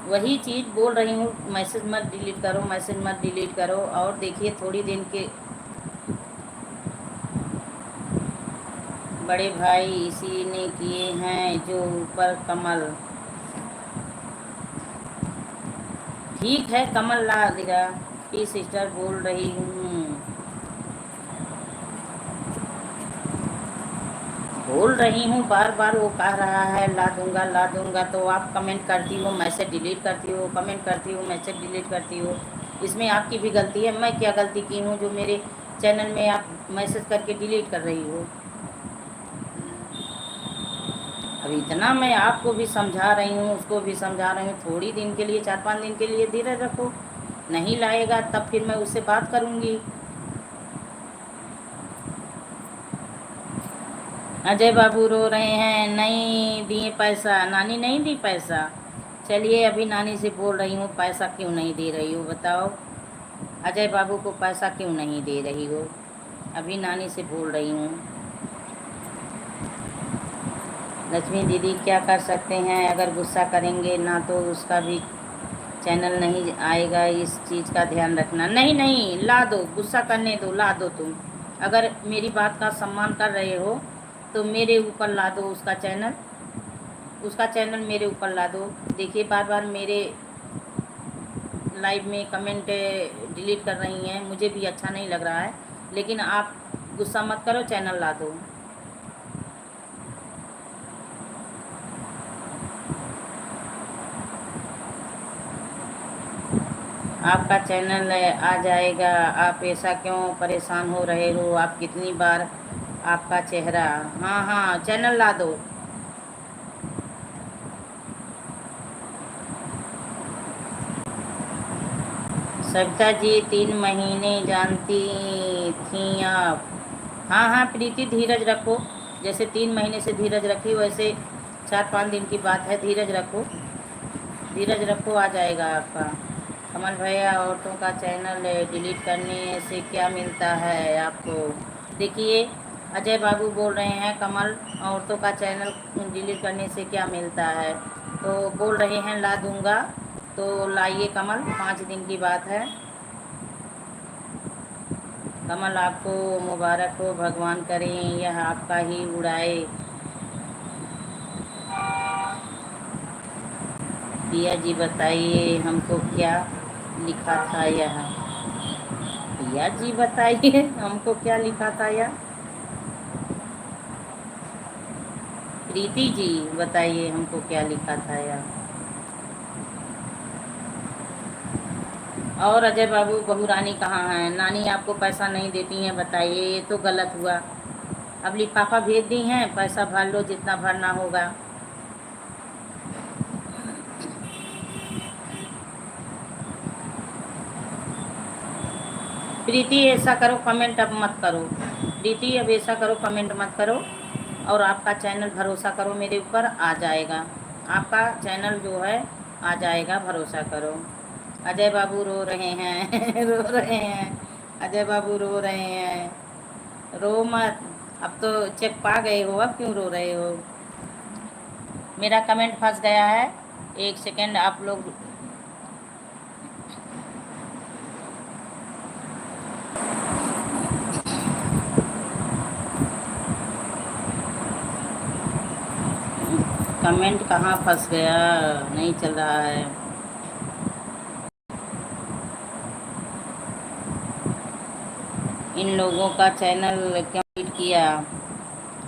वही चीज़ बोल रही हूँ, मैसेज मत डिलीट करो, मैसेज मत डिलीट करो। और देखिए थोड़ी दिन के बड़े भाई इसी ने किए हैं जो ऊपर कमल। ठीक है कमल ला देगा। की सिस्टर बोल रही हूँ, बोल रही हूँ बार बार। वो कह रहा है ला दूंगा ला दूंगा, तो आप कमेंट करती हो, मैसेज डिलीट करती हो, कमेंट करती हो, मैसेज डिलीट करती हो। इसमें आपकी भी गलती है। मैं क्या गलती की हूँ जो मेरे चैनल में आप मैसेज करके डिलीट कर रही हो? अब इतना मैं आपको भी समझा रही हूँ, उसको भी समझा रही हूँ। थोड़ी दिन के लिए, 4-5 दिन के लिए धीरज रखो। नहीं लाएगा तब फिर मैं उससे बात करूँगी। अजय बाबू रो रहे हैं, नहीं दिए पैसा, नानी नहीं दी पैसा। चलिए अभी नानी से बोल रही हूँ, पैसा क्यों नहीं दे रही हो बताओ? अजय बाबू को पैसा क्यों नहीं दे रही हो? अभी नानी से बोल रही हूँ। लक्ष्मी दीदी क्या कर सकते हैं? अगर गुस्सा करेंगे ना तो उसका भी चैनल नहीं आएगा। इस चीज़ का ध्यान रखना। नहीं नहीं ला दो, गुस्सा करने दो, ला दो तुम। अगर मेरी बात का सम्मान कर रहे हो तो मेरे ऊपर ला दो उसका चैनल, उसका चैनल मेरे ऊपर ला दो। देखिए बार बार मेरे लाइव में कमेंट डिलीट कर रही हैं, मुझे भी अच्छा नहीं लग रहा है। लेकिन आप गुस्सा मत करो, चैनल ला दो। आपका चैनल आ जाएगा। आप ऐसा क्यों परेशान हो रहे हो? आप कितनी बार आपका चेहरा, हाँ हाँ चैनल ला दो। सविता जी 3 महीने जानती थी आप? हाँ हाँ प्रीति धीरज रखो। जैसे 3 महीने से धीरज रखी वैसे 4-5 दिन की बात है। धीरज रखो, धीरज रखो, आ जाएगा आपका। कमल भैया औरतों का चैनल डिलीट करने से क्या मिलता है आपको? देखिए अजय बाबू बोल रहे हैं कमल औरतों का चैनल डिलीट करने से क्या मिलता है, तो बोल रहे हैं ला दूंगा। तो लाइए कमल, 5 दिन की बात है। कमल आपको मुबारक हो, भगवान करें यह आपका ही उड़ाए। पिया जी बताइए हमको क्या लिखा था यह? पिया जी बताइए हमको क्या लिखा था यह? प्रीति जी बताइए हमको क्या लिखा था यह? और अजय बाबू बहू रानी कहाँ हैं? नानी आपको पैसा नहीं देती हैं बताइए, ये तो गलत हुआ। अब लिफाफा भेज दी हैं, पैसा भर लो जितना भरना होगा। प्रीति ऐसा करो, कमेंट अब मत करो। प्रीति अब ऐसा करो, कमेंट मत करो। और आपका चैनल, भरोसा करो मेरे ऊपर, आ जाएगा। आपका चैनल जो है आ जाएगा, भरोसा करो। अजय बाबू रो रहे हैं रो रहे हैं, अजय बाबू रो रहे हैं। रो मत, अब तो चेक पा गए हो, अब क्यों रो रहे हो? मेरा कमेंट फंस गया है, एक सेकंड आप लोग। कमेंट कहाँ फंस गया, नहीं चल रहा है। इन लोगों का चैनल क्यों डिलीट किया?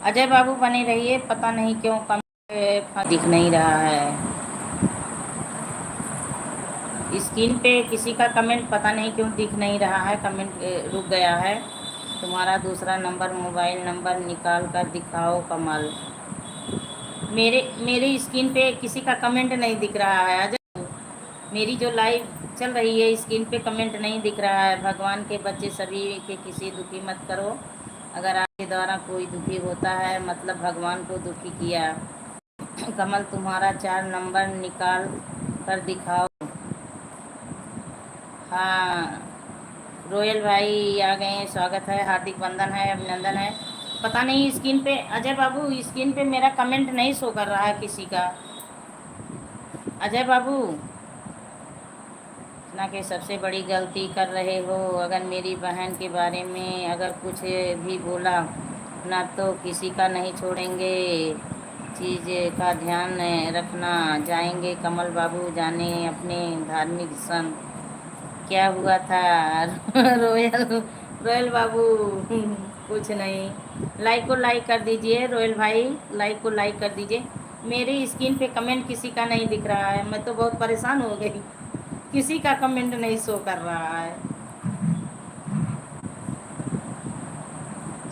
अजय बाबू बने रहिए, पता नहीं क्यों कमेंट दिख नहीं रहा है। स्क्रीन पे किसी का कमेंट पता नहीं क्यों दिख नहीं रहा है, कमेंट रुक गया है। तुम्हारा दूसरा नंबर, मोबाइल नंबर निकाल कर दिखाओ कमल। मेरे मेरे स्क्रीन पे किसी का कमेंट नहीं दिख रहा है अजय। मेरी जो लाइव चल रही है स्क्रीन पे कमेंट नहीं दिख रहा है। भगवान के बच्चे सभी के किसी दुखी मत करो। अगर आपके द्वारा कोई दुखी होता है मतलब भगवान को दुखी किया। कमल तुम्हारा 4 नंबर निकाल कर दिखाओ। हाँ, रोयल भाई आ गए हैं, स्वागत है, हार्दिक वंदन है, अभिनंदन है। पता नहीं स्क्रीन पे अजय बाबू, स्क्रीन पे मेरा कमेंट नहीं शो कर रहा है किसी का। अजय बाबू, ना कि सबसे बड़ी गलती कर रहे हो। अगर मेरी बहन के बारे में अगर कुछ भी बोला ना तो किसी का नहीं छोड़ेंगे। चीज़ का ध्यान रखना। जाएंगे कमल बाबू जाने अपने धार्मिक संत। क्या हुआ था रोयल, रोयल बाबू कुछ नहीं। लाइक को लाइक कर दीजिए रोयल भाई, लाइक को लाइक कर दीजिए। मेरी स्क्रीन पे कमेंट किसी का नहीं दिख रहा है, मैं तो बहुत परेशान हो गई, किसी का कमेंट नहीं शो कर रहा है।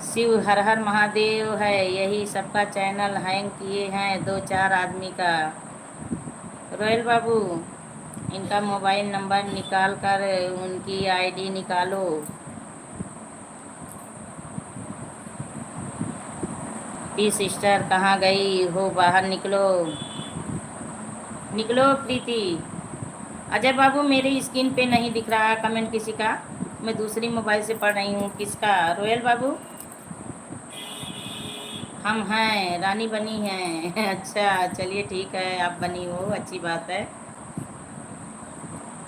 शिव हर हर महादेव है, यही सबका चैनल हैंग किए हैं 2-4 आदमी का। रोयल बाबू, इनका मोबाइल नंबर निकाल कर उनकी आईडी निकालो। पी सिस्टर कहाँ गई हो, बाहर निकलो, निकलो प्रीति। अजय बाबू मेरी स्क्रीन पे नहीं दिख रहा है कमेंट किसी का, मैं दूसरी मोबाइल से पढ़ रही हूँ। किसका? रोयल बाबू, हम हैं, रानी बनी हैं अच्छा चलिए ठीक है, आप बनी हो, अच्छी बात है।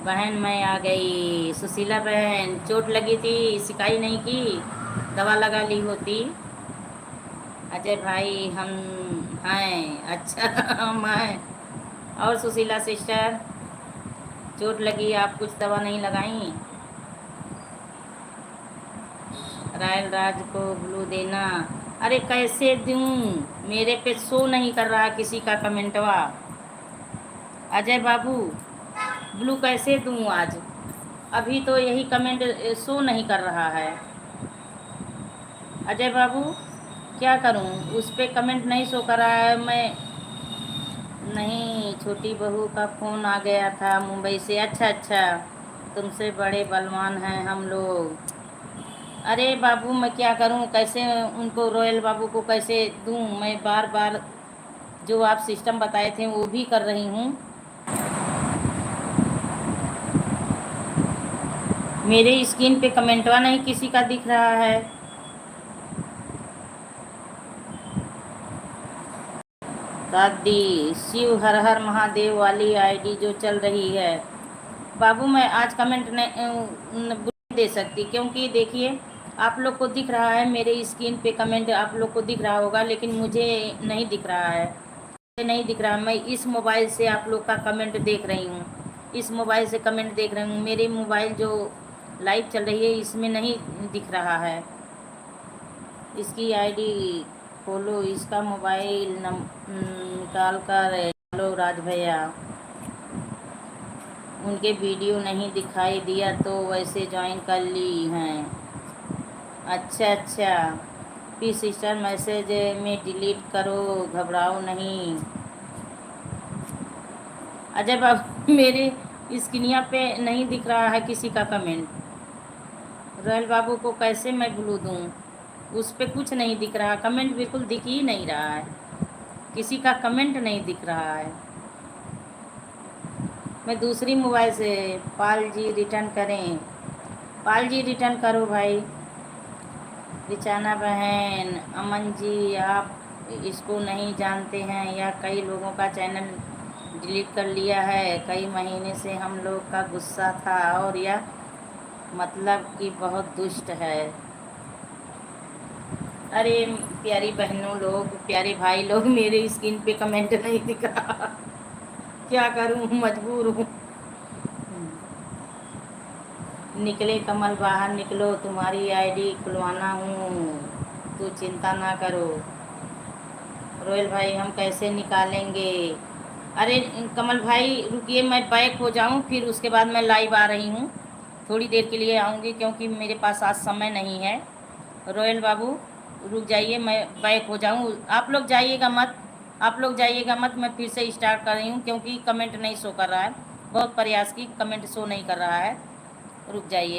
बहन मैं आ गई। सुशीला बहन, चोट लगी थी, सिकाई नहीं की, दवा लगा ली होती। अजय भाई हम हैं, अच्छा हम हैं। और सुशीला सिस्टर, चोट लगी, आप कुछ दवा नहीं लगाई? रायल राज को ब्लू देना। अरे कैसे दूं, मेरे पे शो नहीं कर रहा किसी का कमेंटवा। अजय बाबू, ब्लू कैसे दूं आज? अभी तो यही कमेंट शो नहीं कर रहा है। अजय बाबू क्या करूं, उस पे कमेंट नहीं शो कर रहा है। मैं नहीं, छोटी बहू का फ़ोन आ गया था मुंबई से। अच्छा अच्छा, तुमसे बड़े बलवान हैं हम लोग। अरे बाबू मैं क्या करूं, कैसे उनको, रोयल बाबू को कैसे दूं? मैं बार बार जो आप सिस्टम बताए थे वो भी कर रही हूँ। मेरे स्क्रीन पे कमेंटवा नहीं किसी का दिख रहा है। दादी शिव हर हर महादेव वाली आईडी जो चल रही है। बाबू मैं आज कमेंट नहीं दे सकती, क्योंकि देखिए आप लोग को दिख रहा है मेरे स्क्रीन पे कमेंट, आप लोग को दिख रहा होगा लेकिन मुझे नहीं दिख रहा है, मुझे नहीं दिख रहा। मैं इस मोबाइल से आप लोग का कमेंट देख रही हूँ, इस मोबाइल से कमेंट देख रही हूँ। मेरी मोबाइल जो लाइव चल रही है इसमें नहीं दिख रहा है। इसकी आईडी खोलो, इसका मोबाइल निकाल कर लो राज भैया। उनके वीडियो नहीं दिखाई दिया तो वैसे ज्वाइन कर ली हैं। अच्छा अच्छा, पी सिस्टर मैसेज में डिलीट करो, घबराओ नहीं। अजय बाबू मेरे स्क्रीनिया पे नहीं दिख रहा है किसी का कमेंट। रोयल बाबू को कैसे मैं ब्लू दूँ, उस पर कुछ नहीं दिख रहा, कमेंट बिल्कुल दिख ही नहीं रहा है, किसी का कमेंट नहीं दिख रहा है। मैं दूसरी मोबाइल से। पाल जी रिटर्न करें। पाल जी रिटर्न करो भाई। रिचाना बहन, अमन जी आप इसको नहीं जानते हैं, या कई लोगों का चैनल डिलीट कर लिया है। कई महीने से हम लोग का गुस्सा था, और यह मतलब कि बहुत दुष्ट है। अरे प्यारी बहनों लोग, प्यारे भाई लोग, मेरे स्क्रीन पे कमेंट नहीं दिख रहा। क्या करूं, मजबूर हूँ। निकले कमल, बाहर निकलो, तुम्हारी आईडी खुलवाना हूँ, तू चिंता ना करो। रोयल भाई हम कैसे निकालेंगे? अरे कमल भाई रुकिए, मैं बैक हो जाऊं, फिर उसके बाद मैं लाइव आ रही हूँ। थोड़ी देर के लिए आऊँगी, क्योंकि मेरे पास आज समय नहीं है। रोयल बाबू रुक जाइए, मैं बैक हो जाऊँ। आप लोग जाइएगा मत, आप लोग जाइएगा मत, मैं फिर से स्टार्ट कर रही हूँ, क्योंकि कमेंट नहीं शो कर रहा है। बहुत प्रयास की, कमेंट शो नहीं कर रहा है। रुक जाइए।